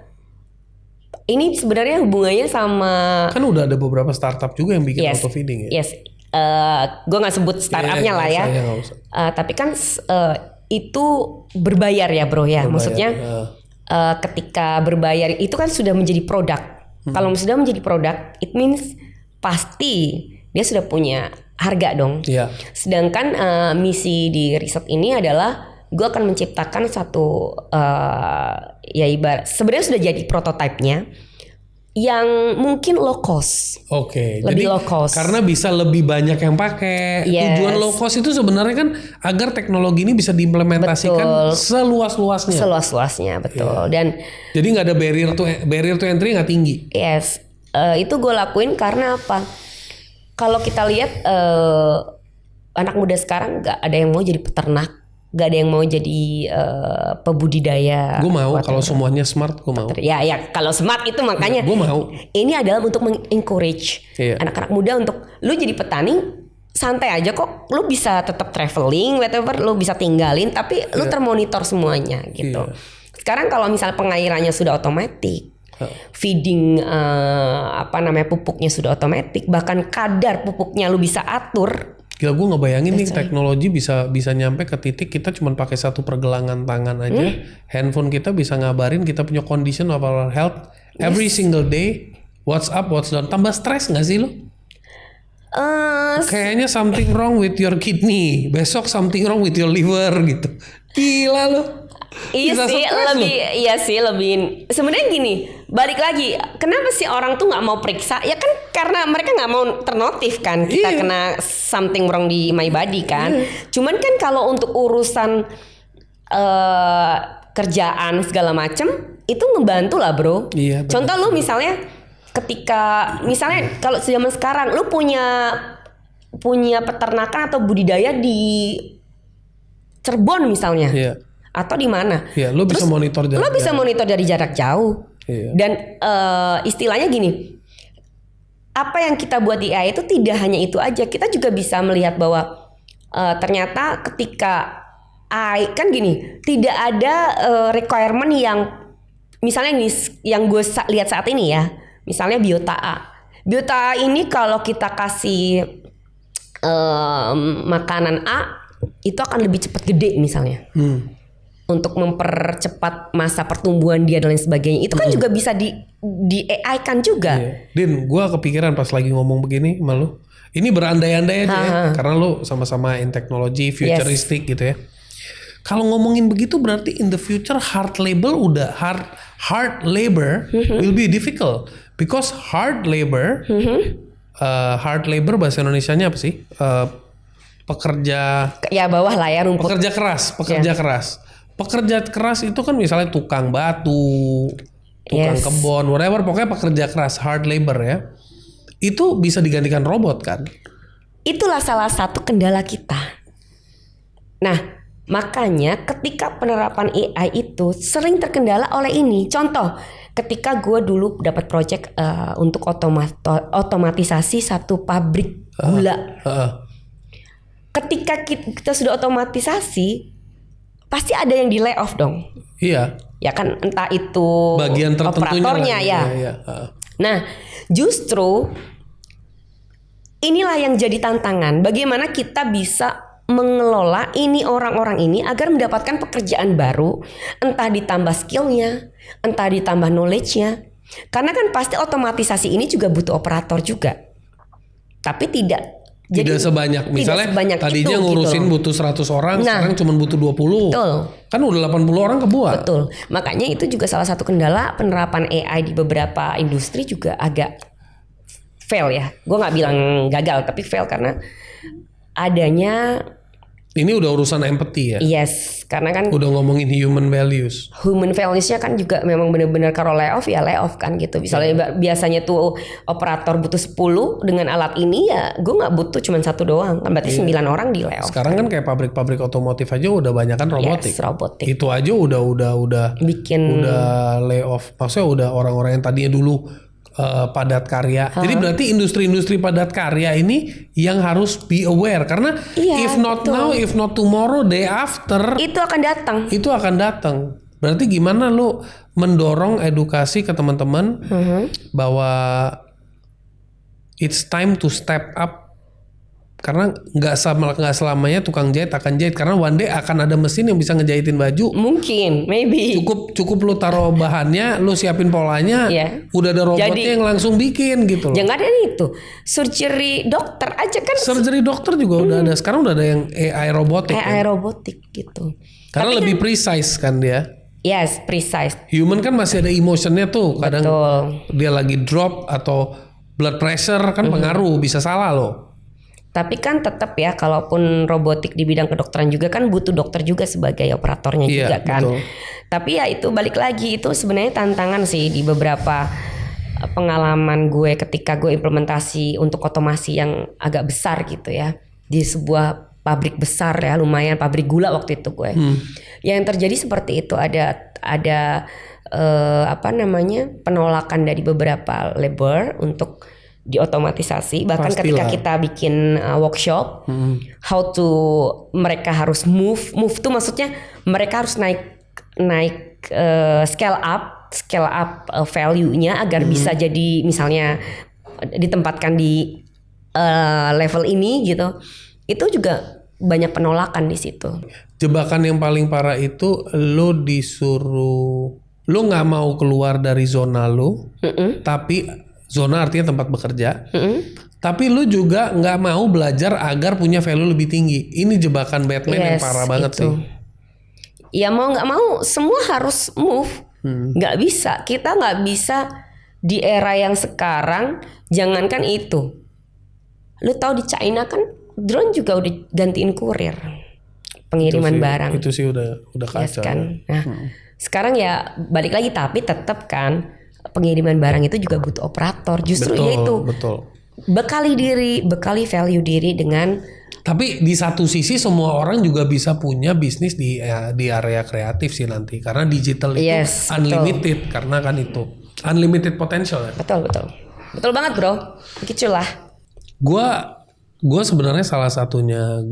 ini sebenarnya hubungannya sama. Kan udah ada beberapa startup juga yang bikin auto feeding ya. Yes. Gue nggak sebut startupnya lah ya. Tapi kan itu berbayar ya bro ya. Maksudnya ketika berbayar itu kan sudah menjadi produk. Kalau sudah menjadi produk, it means pasti dia sudah punya harga dong. Sedangkan misi di riset ini adalah gue akan menciptakan satu ya ibarat sebenarnya sudah jadi prototipenya yang mungkin low cost. Lebih jadi low cost. Karena bisa lebih banyak yang pakai. Tujuan low cost itu sebenarnya kan agar teknologi ini bisa diimplementasikan seluas-luasnya. Seluas-luasnya, betul. Dan jadi nggak ada barrier to entry nggak tinggi. Yes, itu gue lakuin karena apa? Kalau kita lihat anak muda sekarang nggak ada yang mau jadi peternak. Gak ada yang mau jadi pebudidaya. Gue mau kalau semuanya smart, gue mau. Ya kalau smart itu makanya. Gue mau. Ini adalah untuk mengencourage anak-anak muda untuk lu jadi petani santai aja kok. Lu bisa tetap traveling, whatever, lu bisa tinggalin, tapi lu termonitor semuanya gitu. Sekarang kalau misalnya pengairannya sudah otomatis, Feeding pupuknya sudah otomatis, bahkan kadar pupuknya lu bisa atur. Gila, gue ngebayangin nih teknologi bisa nyampe ke titik kita cuma pakai satu pergelangan tangan aja, handphone kita bisa ngabarin kita punya condition of our health every single day, what's up, what's down. Tambah stres nggak sih lo? Kayaknya something wrong with your kidney, besok something wrong with your liver gitu. Gila lo. Iya sih lebih sebenarnya gini, balik lagi, kenapa sih orang tuh nggak mau periksa? Ya kan karena mereka nggak mau ternotif kan kita kena something wrong di my body kan. Cuman kan kalau untuk urusan kerjaan segala macem itu ngebantu lah bro. Iya, contoh lu misalnya kalau zaman sekarang lu punya peternakan atau budidaya di Cirebon misalnya. Iya. Atau di mana? Iya, lo bisa monitor dari jarak jauh. Iya. Dan istilahnya gini, apa yang kita buat di AI itu tidak hanya itu aja. Kita juga bisa melihat bahwa ternyata ketika AI kan gini, tidak ada requirement yang misalnya ini yang gue lihat saat ini ya, misalnya biota A. Biota A ini kalau kita kasih makanan A itu akan lebih cepat gede misalnya. Untuk mempercepat masa pertumbuhan dia dan lain sebagainya. Itu kan juga bisa di AI kan juga. Iya. Din, gue kepikiran pas lagi ngomong begini sama lu. Ini berandai-andai aja ya, karena lu sama-sama in teknologi, futuristic gitu ya. Kalau ngomongin begitu berarti in the future hard labor will be difficult because hard labor bahasa Indonesianya apa sih? Pekerja bawah lah ya, rumput. Pekerja keras. Pekerja keras itu kan misalnya tukang batu, tukang kebun, whatever, pokoknya pekerja keras, hard labor ya. Itu bisa digantikan robot kan? Itulah salah satu kendala kita. Nah, makanya ketika penerapan AI itu sering terkendala oleh ini. Contoh, ketika gue dulu dapat project untuk otomatisasi satu pabrik gula. Ketika kita sudah otomatisasi, pasti ada yang di layoff dong. Iya. Ya kan, entah itu bagian operatornya ya. Iya. Nah, justru inilah yang jadi tantangan. Bagaimana kita bisa mengelola orang-orang ini agar mendapatkan pekerjaan baru, entah ditambah skillnya, entah ditambah knowledge-nya. Karena kan pasti otomatisasi ini juga butuh operator juga. Tapi tidak sebanyak misalnya tadinya itu, ngurusin gitu butuh 100 orang, sekarang cuma butuh 20. Betul. Kan udah 80 orang kebuat. Betul. Makanya itu juga salah satu kendala penerapan AI di beberapa industri juga agak fail ya. Gue nggak bilang gagal, tapi fail karena adanya. Ini udah urusan empathy ya. Yes, karena kan udah ngomongin human values. Human values-nya kan juga memang benar-benar kalau layoff ya layoff kan gitu. Misalnya biasanya tuh operator butuh 10 dengan alat ini ya gue nggak butuh cuma 1 doang. Kan berarti 9 orang di layoff. Sekarang kan kayak pabrik-pabrik otomotif aja udah banyak kan robotik. Yes, robotik. Itu aja udah layoff. Maksudnya udah orang-orang yang tadinya dulu padat karya. Jadi berarti industri-industri padat karya ini yang harus be aware karena if not now, if not tomorrow, day after itu akan datang. Berarti gimana lu mendorong edukasi ke teman-teman bahwa it's time to step up. Karena nggak selamanya tukang jahit akan jahit karena one day akan ada mesin yang bisa ngejahitin baju. Mungkin, maybe. Cukup lu taruh bahannya, lu siapin polanya, udah ada robotnya yang langsung bikin gitu loh. Jangan ada itu. Surgery dokter aja kan. Surgery dokter juga udah ada. Sekarang udah ada yang AI robotik. AI robotik gitu. Karena tapi lebih precise kan dia. Yes, precise. Human kan masih ada emotionnya tuh. Kadang dia lagi drop atau blood pressure kan pengaruh, bisa salah loh. Tapi kan tetap ya, kalaupun robotik di bidang kedokteran juga kan butuh dokter juga sebagai operatornya juga kan. Betul. Tapi ya itu balik lagi, itu sebenarnya tantangan sih di beberapa pengalaman gue ketika gue implementasi untuk otomasi yang agak besar gitu ya. Di sebuah pabrik besar ya, lumayan pabrik gula waktu itu gue. Yang terjadi seperti itu, ada penolakan dari beberapa labor untuk diotomatisasi. Bahkan ketika kita bikin workshop how to, mereka harus move tuh maksudnya mereka harus naik scale up scale up value-nya agar bisa jadi misalnya ditempatkan di level ini gitu. Itu juga banyak penolakan di situ. Jebakan yang paling parah itu lo disuruh, lo nggak mau keluar dari zona lo, tapi zona artinya tempat bekerja, tapi lo juga nggak mau belajar agar punya value lebih tinggi. Ini jebakan Batman yang parah banget itu. sih. Ya mau nggak mau semua harus move. Nggak bisa, kita nggak bisa di era yang sekarang. Jangankan itu, lo tahu di China kan drone juga udah gantiin kurir pengiriman barang. Itu sih udah kacau. Yes, kan? Nah, sekarang ya balik lagi, tapi tetap kan pengiriman barang itu juga butuh operator. Justru yaitu bekali value diri dengan. Tapi di satu sisi semua orang juga bisa punya bisnis di area kreatif sih nanti, karena digital itu unlimited, karena kan itu unlimited potential ya. Betul banget bro, begitulah. Gua sebenarnya salah satunya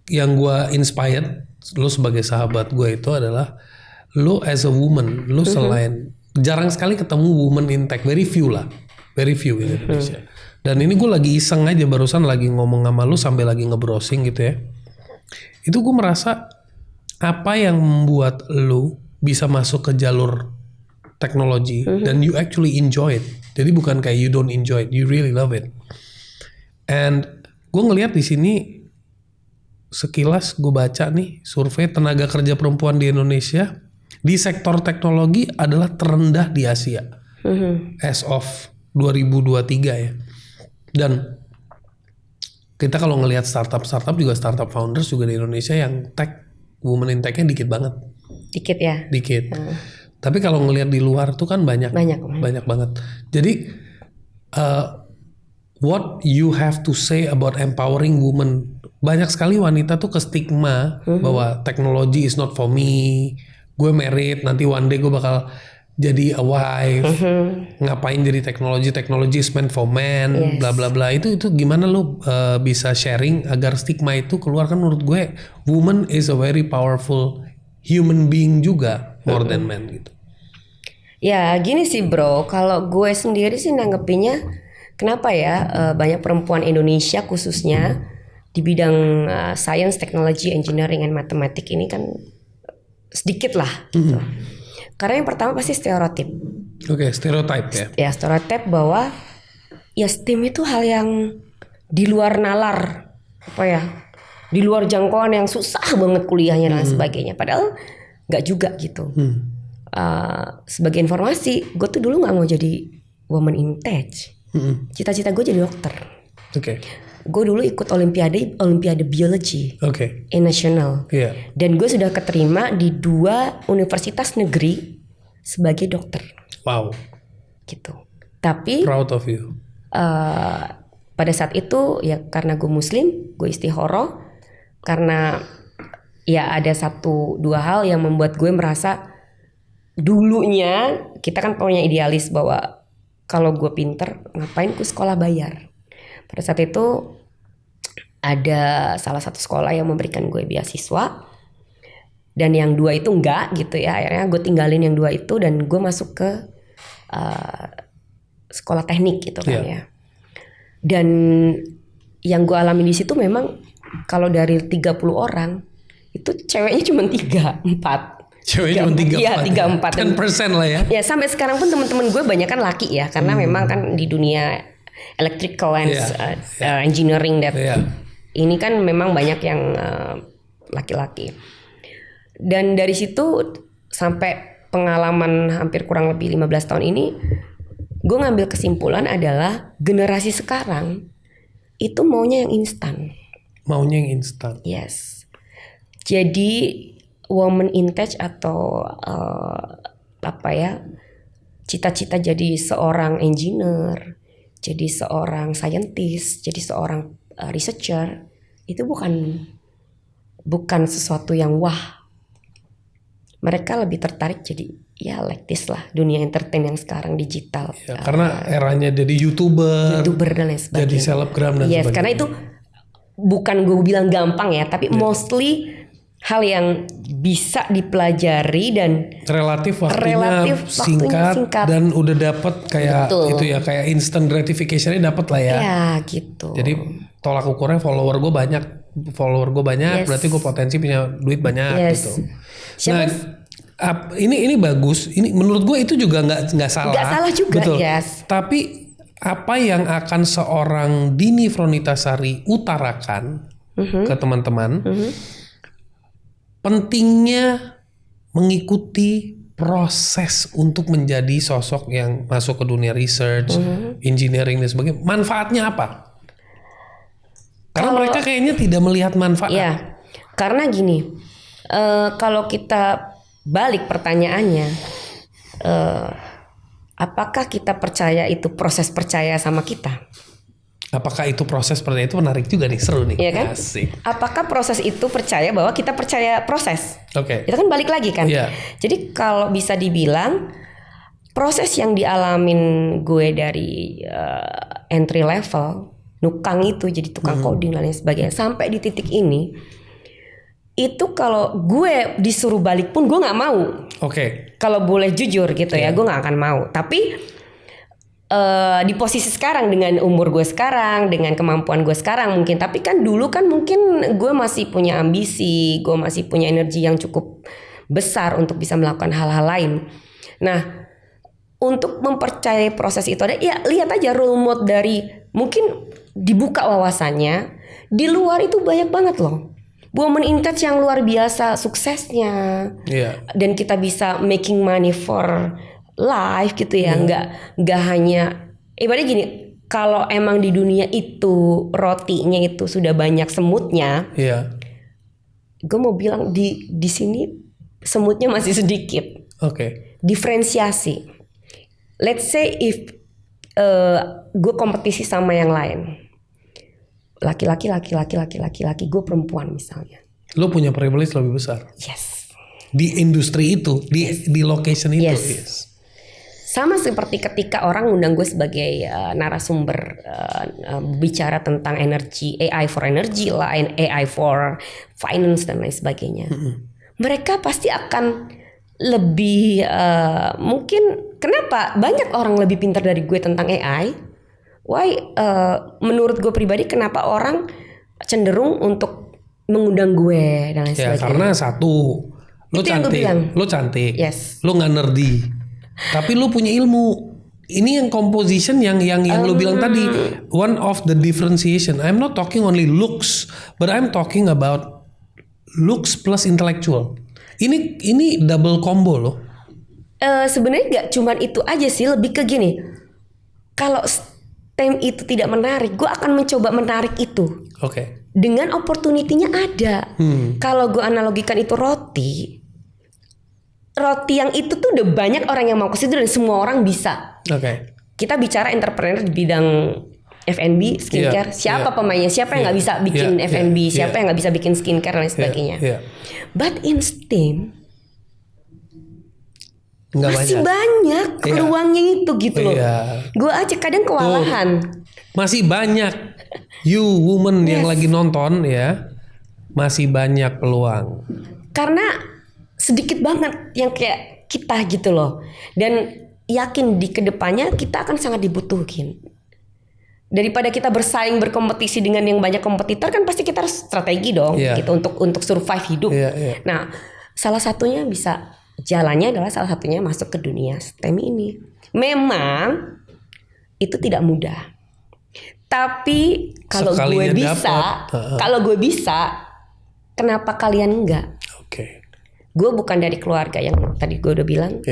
yang gue inspired lu sebagai sahabat gue itu adalah lu as a woman. Lu selain jarang sekali ketemu woman in tech, very few in Indonesia. Dan ini gue lagi iseng aja, barusan lagi ngomong sama lu sambil lagi nge-browsing gitu ya. Itu gue merasa apa yang membuat lu bisa masuk ke jalur teknologi dan you actually enjoy it. Jadi bukan kayak you don't enjoy it, you really love it. And gue ngelihat di sini sekilas gue baca nih survei tenaga kerja perempuan di Indonesia di sektor teknologi adalah terendah di Asia as of 2023 ya. Dan kita kalau ngelihat startup juga startup founders juga di Indonesia yang women in tech-nya dikit banget. Dikit. Tapi kalau ngelihat di luar tuh kan banyak banget. Jadi what you have to say about empowering women. Banyak sekali wanita tuh ke stigma bahwa teknologi is not for me. Gue married, nanti one day gue bakal jadi a wife. Ngapain jadi teknologi is meant for men, bla bla bla. Itu gimana lo bisa sharing agar stigma itu keluar? Kan menurut gue woman is a very powerful human being juga more than men gitu. Ya gini sih bro, kalau gue sendiri sih nanggepinnya, kenapa ya banyak perempuan Indonesia khususnya di bidang science, technology, engineering, and mathematics ini kan sedikit lah. Gitu. Karena yang pertama pasti stereotip. Oke, stereotip ya. Ya stereotip bahwa ya STEM itu hal yang di luar nalar, di luar jangkauan, yang susah banget kuliahnya dan sebagainya. Padahal nggak juga gitu. Sebagai informasi, gue tuh dulu nggak mau jadi woman in tech. Cita-cita gue jadi dokter. Gue dulu ikut olimpiade biologi nasional. Dan gue sudah keterima di 2 universitas negeri sebagai dokter. Wow. Gitu. Tapi proud of you. Pada saat itu ya karena gue muslim, gue istihoroh. Karena ya ada 1-2 hal yang membuat gue merasa, dulunya kita kan punya idealis bahwa kalau gue pinter ngapain gue sekolah bayar. Pada saat itu ada salah satu sekolah yang memberikan gue beasiswa, dan yang 2 itu enggak gitu ya. Akhirnya gue tinggalin yang 2 itu dan gue masuk ke sekolah teknik gitu kan ya. Dan yang gue alami di situ memang kalau dari 30 orang itu ceweknya cuma 3-4. Ceweknya cuma 3-4. Iya 3-4. 10% lah ya. Ya sampai sekarang pun teman-teman gue banyak kan laki ya, karena memang kan di dunia electrical and engineering ini kan memang banyak yang laki-laki. Dan dari situ sampai pengalaman hampir kurang lebih 15 tahun ini, gue ngambil kesimpulan adalah generasi sekarang itu maunya yang instan. Yes. Jadi woman in tech atau cita-cita jadi seorang engineer, jadi seorang scientist, jadi seorang researcher, itu bukan sesuatu yang wah. Mereka lebih tertarik jadi ya like this lah, dunia entertain yang sekarang digital. Ya, karena eranya jadi YouTuber dan lain sebagainya. Jadi selebgram dan sebagainya. Karena itu bukan gue bilang gampang ya, tapi mostly hal yang bisa dipelajari dan Relatif waktunya singkat dan udah dapet kayak Betul. itu ya, kayak instant gratification-nya dapet lah ya. ya gitu. Jadi tolak ukurnya follower gue banyak, Yes. berarti gue potensi punya duit banyak Yes. gitu. Siapa- Nah, ini bagus. Ini menurut gue itu juga nggak salah. Nggak salah juga, Betul. yes. Tapi apa yang akan seorang Dini Fronitasari utarakan ke teman-teman? Pentingnya mengikuti proses untuk menjadi sosok yang masuk ke dunia research, engineering dan sebagainya. Manfaatnya apa? Karena mereka kayaknya tidak melihat manfaat. Ya, karena gini, kalau kita balik pertanyaannya, apakah kita percaya itu proses percaya sama kita? Apakah itu proses seperti itu? Menarik juga nih, seru nih. Iya kan? Asik. Apakah proses itu percaya bahwa kita percaya proses? Oke. Itu kan balik lagi kan. Iya. Jadi kalau bisa dibilang proses yang dialamin gue dari entry level, nukang itu jadi tukang coding dan lain sebagainya sampai di titik ini, itu kalau gue disuruh balik pun gue nggak mau. Oke. Kalau boleh jujur gitu ya, gue nggak akan mau. Tapi di posisi sekarang dengan umur gue sekarang, dengan kemampuan gue sekarang mungkin, tapi kan dulu kan mungkin gue masih punya ambisi, gue masih punya energi yang cukup besar untuk bisa melakukan hal-hal lain. Nah, untuk mempercayai proses itu ada, ya lihat aja role model dari, mungkin dibuka wawasannya, di luar itu banyak banget loh. Women in Tech yang luar biasa suksesnya, dan kita bisa making money for life gitu ya, nggak hanya ibaratnya gini, kalau emang di dunia itu rotinya itu sudah banyak semutnya, gue mau bilang di sini semutnya masih sedikit. Diferensiasi. Let's say if gue kompetisi sama yang lain, laki-laki, gue perempuan misalnya. Lo punya privilege lebih besar. Yes. Di industri itu, di location itu. Yes. Sama seperti ketika orang undang gue sebagai narasumber bicara tentang energi, AI for energy lah, AI for finance dan lain sebagainya. Mereka pasti akan lebih mungkin, kenapa banyak orang lebih pintar dari gue tentang AI? Why? Menurut gue pribadi, kenapa orang cenderung untuk mengundang gue dan lain sebagainya? Karena satu, lo cantik, yes. Lo nggak nerdy. Tapi lu punya ilmu. Ini yang composition yang lu bilang tadi, one of the differentiation. I'm not talking only looks, but I'm talking about looks plus intellectual. Ini double combo loh. Sebenarnya nggak cuman itu aja sih, lebih ke gini. Kalau STEM itu tidak menarik, gue akan mencoba menarik itu. Dengan opportunity-nya ada. Kalau gue analogikan itu roti yang itu tuh udah banyak orang yang mau ke situ dan semua orang bisa. Kita bicara entrepreneur di bidang F&B, skincare. Siapa pemainnya? Siapa yang nggak bisa bikin F&B? Siapa yang nggak bisa bikin skincare dan lain sebagainya? But in STEM masih banyak peluangnya itu gitu loh. Gue aja kadang kewalahan. Masih banyak you woman yang lagi nonton ya, masih banyak peluang. Karena sedikit banget yang kayak kita gitu loh. Dan yakin di kedepannya kita akan sangat dibutuhin. Daripada kita bersaing berkompetisi dengan yang banyak kompetitor, kan pasti kita harus strategi dong gitu untuk survive hidup. Nah, salah satunya bisa jalannya adalah salah satunya masuk ke dunia STEM ini. Memang itu tidak mudah. Tapi kalau gue bisa, kenapa kalian enggak? Gue bukan dari keluarga yang tadi gue udah bilang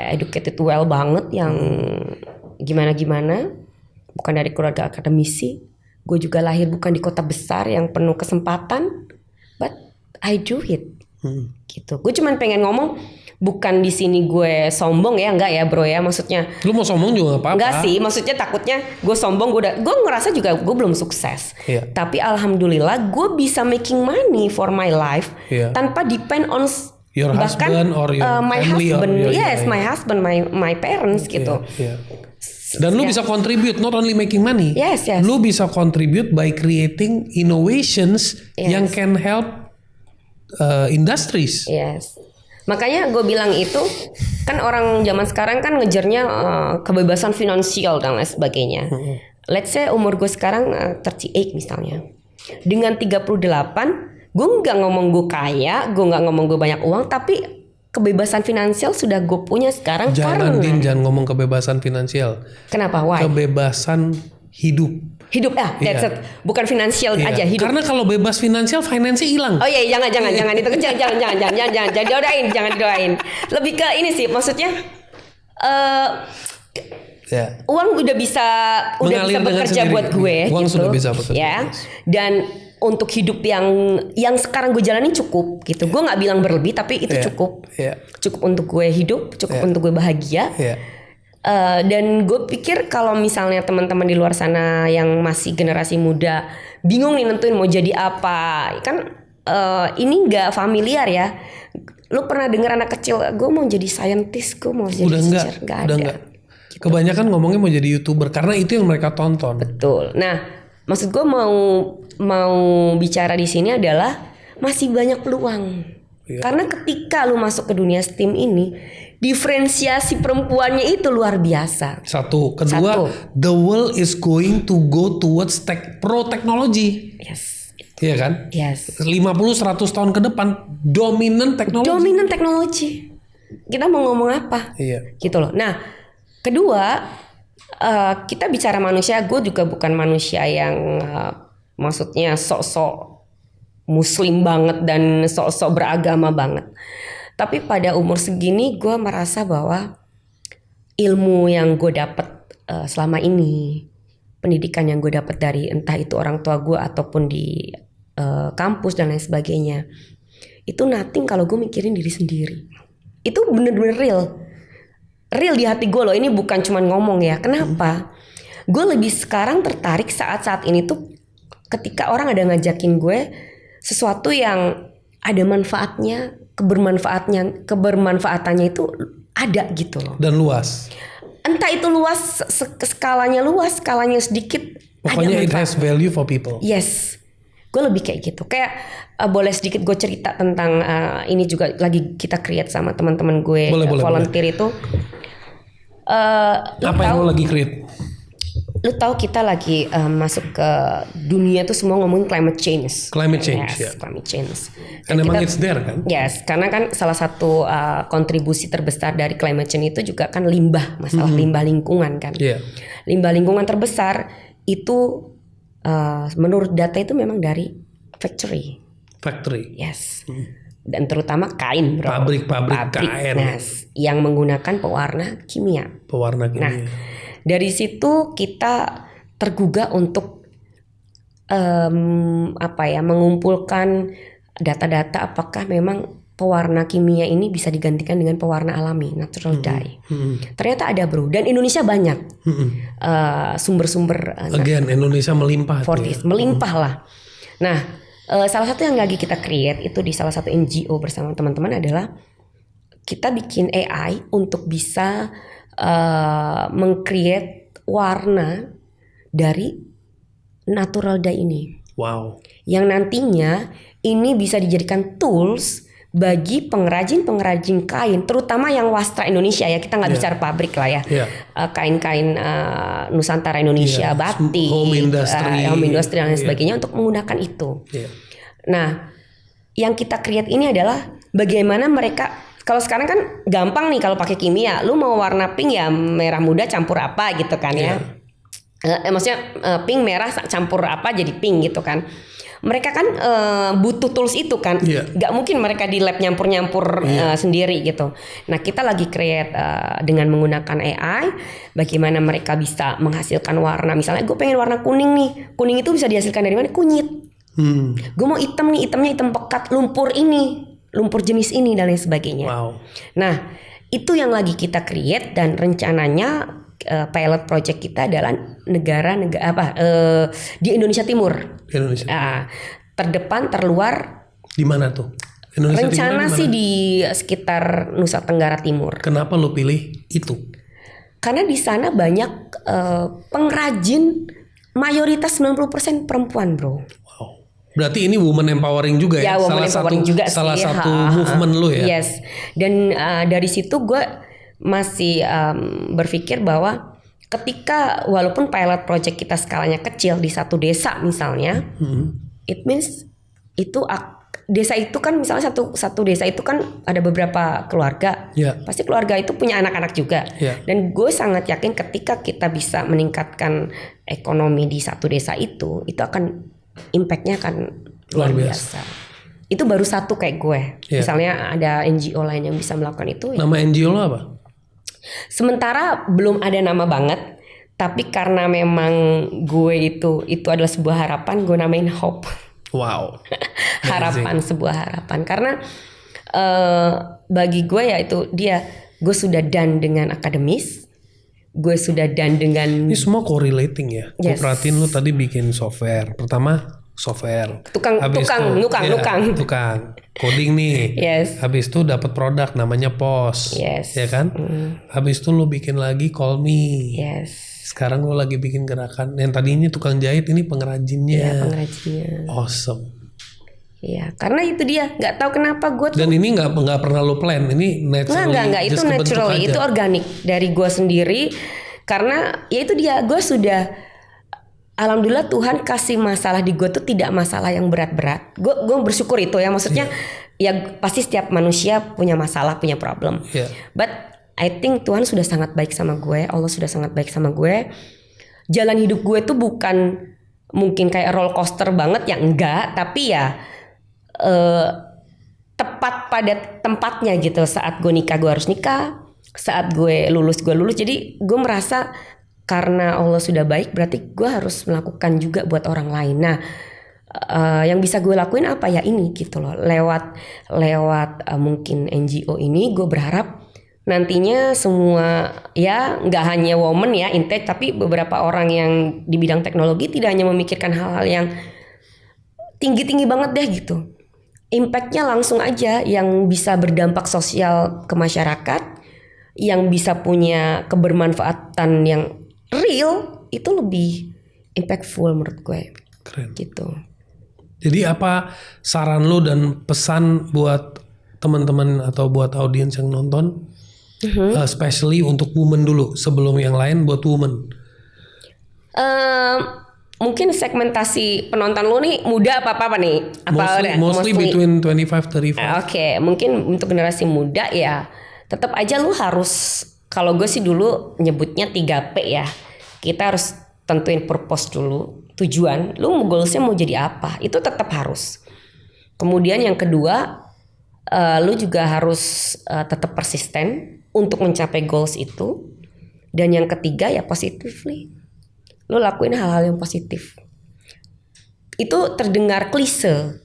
educated well banget, yang gimana-gimana. Bukan dari keluarga akademisi. Gue juga lahir bukan di kota besar yang penuh kesempatan. But I do it. Gitu. Gue cuman pengen ngomong, bukan di sini gue sombong ya, enggak ya bro ya, maksudnya. Lu mau sombong juga apa-apa. Enggak sih, maksudnya takutnya gue sombong, gue ngerasa juga gue belum sukses. Tapi alhamdulillah gue bisa making money for my life tanpa depend on your husband or your my family husband, or my husband, my parents gitu. Dan lu bisa contribute, not only making money. Lu bisa contribute by creating innovations yang can help industries. Yes. Makanya gue bilang itu kan orang zaman sekarang kan ngejarnya kebebasan finansial dan lain sebagainya. Let's say umur gue sekarang 38 misalnya. Dengan 38, gue nggak ngomong gue kaya, gue nggak ngomong gue banyak uang, tapi kebebasan finansial sudah gue punya sekarang. Jangan karena jangan ngomong kebebasan finansial. Kenapa? Why? Kebebasan hidup. Hidup that's it. Bukan finansial aja, hidup. Karena kalau bebas finansial, finance-nya hilang. Oh iya, jangan itu jangan didoain. Lebih ke ini sih, maksudnya uang udah bisa bekerja buat gue. Uang gitu, sudah bisa bekerja. Ya. Dan untuk hidup yang sekarang gue jalani cukup gitu. Gue nggak bilang berlebih, tapi itu cukup. Cukup untuk gue hidup, cukup untuk gue bahagia. Dan gue pikir kalau misalnya teman-teman di luar sana yang masih generasi muda bingung nih nentuin mau jadi apa, kan ini nggak familiar ya. Lu pernah dengar anak kecil, gue mau jadi scientist, gue mau jadi teacher, nggak ada. Gitu. Kebanyakan ngomongnya mau jadi YouTuber karena itu yang mereka tonton. Betul. Nah, maksud gue mau bicara di sini adalah masih banyak peluang. Karena ketika lu masuk ke dunia STEM ini, diferensiasi perempuannya itu luar biasa. Satu. Kedua, the world is going to go towards pro technology. Yes. Iya kan? Yes. 50-100 tahun ke depan dominan teknologi. Kita mau ngomong apa? Iya. Gitu loh. Nah, kedua, kita bicara manusia. Gue juga bukan manusia yang maksudnya sok-sok Muslim banget dan sok-sok beragama banget. Tapi pada umur segini gue merasa bahwa ilmu yang gue dapat selama ini, pendidikan yang gue dapat dari entah itu orang tua gue ataupun di kampus dan lain sebagainya, itu nothing kalau gue mikirin diri sendiri. Itu bener-bener real di hati gue loh. Ini bukan cuma ngomong ya. Kenapa? Gue lebih sekarang tertarik saat-saat ini tuh ketika orang ada ngajakin gue sesuatu yang ada manfaatnya, kebermanfaatannya itu ada gitu loh. Dan luas. Entah itu luas, skalanya luas, skalanya sedikit. Pokoknya it has value for people. Yes. Gue lebih kayak gitu. Kayak boleh sedikit gue cerita tentang ini juga lagi kita create sama teman-teman gue volunteer itu. Apa yang lo lagi create? Lu tahu kita lagi masuk ke dunia tuh semua ngomongin climate change. Climate change, yes, climate change. Dan emang it's there kan? Yes, karena kan salah satu kontribusi terbesar dari climate change itu juga kan limbah, masalah limbah lingkungan kan. Limbah lingkungan terbesar itu menurut data itu memang dari factory. Yes. Dan terutama kain, bro. Pabrik kain. Nah, yang menggunakan pewarna kimia. Nah, dari situ kita tergugah untuk mengumpulkan data-data apakah memang pewarna kimia ini bisa digantikan dengan pewarna alami, natural dye. Ternyata ada, bro. Dan Indonesia banyak sumber-sumber. Again, Indonesia melimpah. Melimpah lah. Nah, salah satu yang lagi kita create itu di salah satu NGO bersama teman-teman adalah kita bikin AI untuk bisa meng-create warna dari natural dye ini. Wow. Yang nantinya ini bisa dijadikan tools bagi pengrajin-pengrajin kain, terutama yang wastra Indonesia ya. Kita nggak bicara pabrik lah ya. Kain-kain Nusantara Indonesia, batik, home industry dan lain sebagainya untuk menggunakan itu. Nah, yang kita create ini adalah bagaimana mereka. Kalau sekarang kan gampang nih kalau pakai kimia, lu mau warna pink ya merah muda campur apa gitu kan ya. Maksudnya pink merah campur apa jadi pink gitu kan. Mereka kan butuh tools itu kan. Gak mungkin mereka di lab nyampur-nyampur sendiri gitu. Nah, kita lagi create dengan menggunakan AI bagaimana mereka bisa menghasilkan warna. Misalnya gue pengen warna kuning nih. Kuning itu bisa dihasilkan dari mana? Kunyit. Gue mau hitam nih, hitamnya hitam pekat, lumpur jenis ini dan lain sebagainya. Wow. Nah, itu yang lagi kita create dan rencananya pilot project kita adalah negara di Indonesia Timur. Terdepan, terluar. Di mana tuh? Indonesia rencana Timur sih di sekitar Nusa Tenggara Timur. Kenapa lo pilih itu? Karena di sana banyak pengrajin, mayoritas 90% perempuan, bro. Wow. Berarti ini woman empowering juga ya? Ya, woman empowering juga sih. Salah satu movement lu ya? Yes. Dan dari situ gue masih berpikir bahwa ketika walaupun pilot project kita skalanya kecil di satu desa misalnya, it means itu desa itu kan misalnya satu desa itu kan ada beberapa keluarga. Yeah. Pasti keluarga itu punya anak-anak juga. Yeah. Dan gue sangat yakin ketika kita bisa meningkatkan ekonomi di satu desa itu akan impactnya akan luar biasa. Itu baru satu kayak gue. Yeah. Misalnya ada NGO lain yang bisa melakukan itu. Nama NGO lo apa? Sementara belum ada nama banget. Tapi karena memang gue itu adalah sebuah harapan, gue namain Hope. Wow. Harapan, sebuah harapan. Karena bagi gue ya itu gue sudah done dengan akademis, gue sudah done dengan. Ini semua correlating ya. Gue Yes. perhatiin lu tadi bikin software. Pertama software. Tukang Coding nih. Yes. Habis itu dapat produk namanya POS. Yes. Ya kan? Habis itu lu bikin lagi Call Me. Yes. Sekarang lu lagi bikin gerakan yang tadinya tukang jahit, ini pengrajinnya. Ya, pengrajinnya. Awesome. Iya, karena itu dia nggak tahu kenapa gue tuh. Dan ini nggak pernah lu plan, ini naturally. Nggak, itu just kebentuk naturally, aja. itu organik dari gue sendiri. Karena ya itu dia, gue sudah, alhamdulillah Tuhan kasih masalah di gue tuh tidak masalah yang berat-berat. Gue bersyukur itu ya, maksudnya ya pasti setiap manusia punya masalah, punya problem. Yeah. But I think Tuhan sudah sangat baik sama gue, Allah sudah sangat baik sama gue. Jalan hidup gue tuh bukan mungkin kayak roller coaster banget ya, enggak, tapi ya tepat pada tempatnya gitu. Saat gue nikah gue harus nikah, saat gue lulus. Jadi gue merasa karena Allah sudah baik, berarti gue harus melakukan juga buat orang lain. Nah, yang bisa gue lakuin apa ya ini gitu loh. Lewat mungkin NGO ini gue berharap nantinya semua ya nggak hanya woman ya intake, tapi beberapa orang yang di bidang teknologi tidak hanya memikirkan hal-hal yang tinggi-tinggi banget deh gitu. Impactnya langsung aja yang bisa berdampak sosial ke masyarakat, yang bisa punya kebermanfaatan yang real, itu lebih impactful menurut gue. Keren. Gitu. Jadi apa saran lu dan pesan buat teman-teman atau buat audiens yang nonton? Especially untuk women dulu sebelum yang lain buat women. Mungkin segmentasi penonton lu nih muda apa nih? Mostly between 25-35. Oke, mungkin untuk generasi muda ya tetap aja lu harus, kalau gue sih dulu nyebutnya 3P ya. Kita harus tentuin purpose dulu, tujuan. Lu goalsnya mau jadi apa? Itu tetap harus. Kemudian yang kedua, lu juga harus tetap persisten untuk mencapai goals itu. Dan yang ketiga ya positively. Lu lakuin hal-hal yang positif. Itu terdengar klise,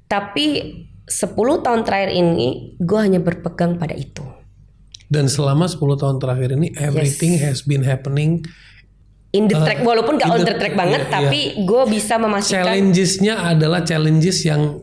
tapi 10 tahun terakhir ini gue hanya berpegang pada itu. Dan selama 10 tahun terakhir ini everything has been happening in the track, walaupun gak on the track banget, tapi gue bisa memastikan challenges-nya adalah challenges yang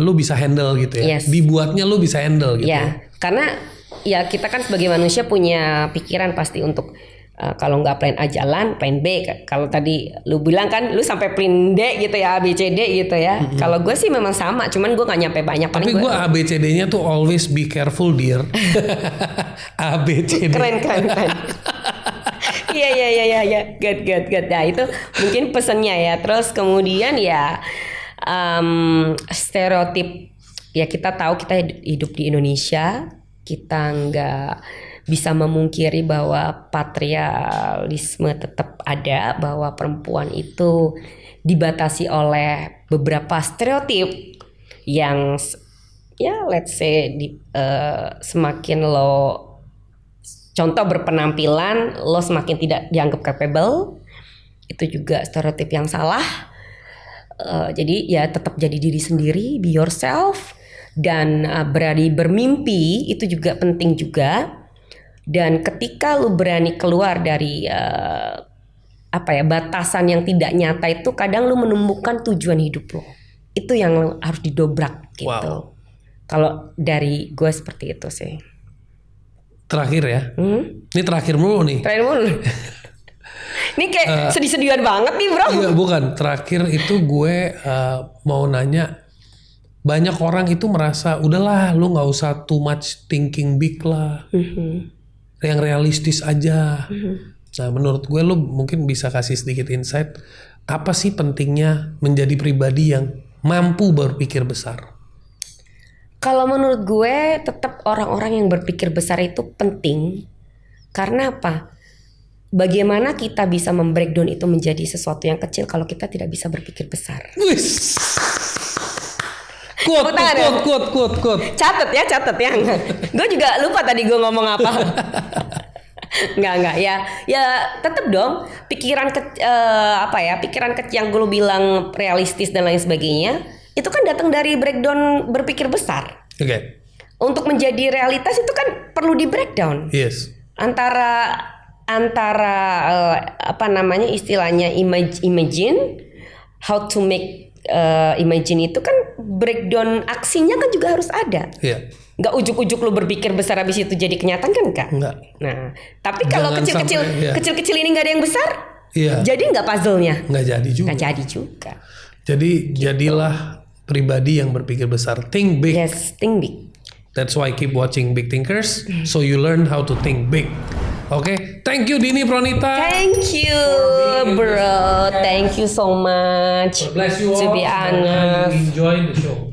lu bisa handle gitu ya. Yes. Dibuatnya lu bisa handle gitu. Ya, karena ya kita kan sebagai manusia punya pikiran pasti untuk kalau nggak plan A jalan, plan B. Kalau tadi lu bilang kan lu sampai plan D gitu ya, A B C D gitu ya. Kalau gue sih memang sama, cuman gue nggak nyampe banyak. Tapi gue A B C D-nya tuh always be careful dear. A B C D. Keren. Iya. Good. Nah itu mungkin pesannya ya. Terus kemudian ya stereotip. Ya kita tahu kita hidup di Indonesia. Kita nggak bisa memungkiri bahwa patriarkalisme tetap ada. Bahwa perempuan itu dibatasi oleh beberapa stereotip. Yang ya let's say semakin lo contoh berpenampilan, lo semakin tidak dianggap capable. Itu juga stereotip yang salah. Jadi ya tetap jadi diri sendiri, be yourself. Dan berani bermimpi itu juga penting juga. Dan ketika lo berani keluar dari batasan yang tidak nyata itu, kadang lo menemukan tujuan hidup lo. Itu yang harus didobrak gitu. Wow. Kalau dari gue seperti itu sih. Terakhir ya. Ini terakhir mulu nih. Terakhir mulu. Ini kayak sedih-sedihan banget nih bro. Iya bukan. Terakhir itu gue mau nanya. Banyak orang itu merasa udahlah lu nggak usah too much thinking big lah. Yang realistis aja. Nah menurut gue lu mungkin bisa kasih sedikit insight. Apa sih pentingnya menjadi pribadi yang mampu berpikir besar? Kalau menurut gue tetap orang-orang yang berpikir besar itu penting. Karena apa? Bagaimana kita bisa membreakdown itu menjadi sesuatu yang kecil kalau kita tidak bisa berpikir besar. Wis. Quote. Catat ya. Gue juga lupa tadi gue ngomong apa. Enggak ya tetap dong pikiran pikiran kecil yang gue bilang realistis dan lain sebagainya itu kan datang dari breakdown berpikir besar. Oke. Untuk menjadi realitas itu kan perlu di breakdown. Yes. Antara istilahnya imagine how to make imagine itu kan breakdown aksinya kan juga harus ada. Iya. Nggak ujuk-ujuk lu berpikir besar habis itu jadi kenyataan kan enggak? Enggak. Nah, tapi kalau Jangan kecil-kecil ini nggak ada yang besar, iya. Jadi nggak puzzle-nya? Nggak jadi juga. Nggak jadi juga. Jadi jadilah pribadi yang berpikir besar. Think big. Yes, think big. That's why keep watching Big Thinkers, so you learn how to think big. Oke, thank you Dini Pronita. Thank you, bro. Thank you so much. God bless you all. To be honest. You enjoy the show.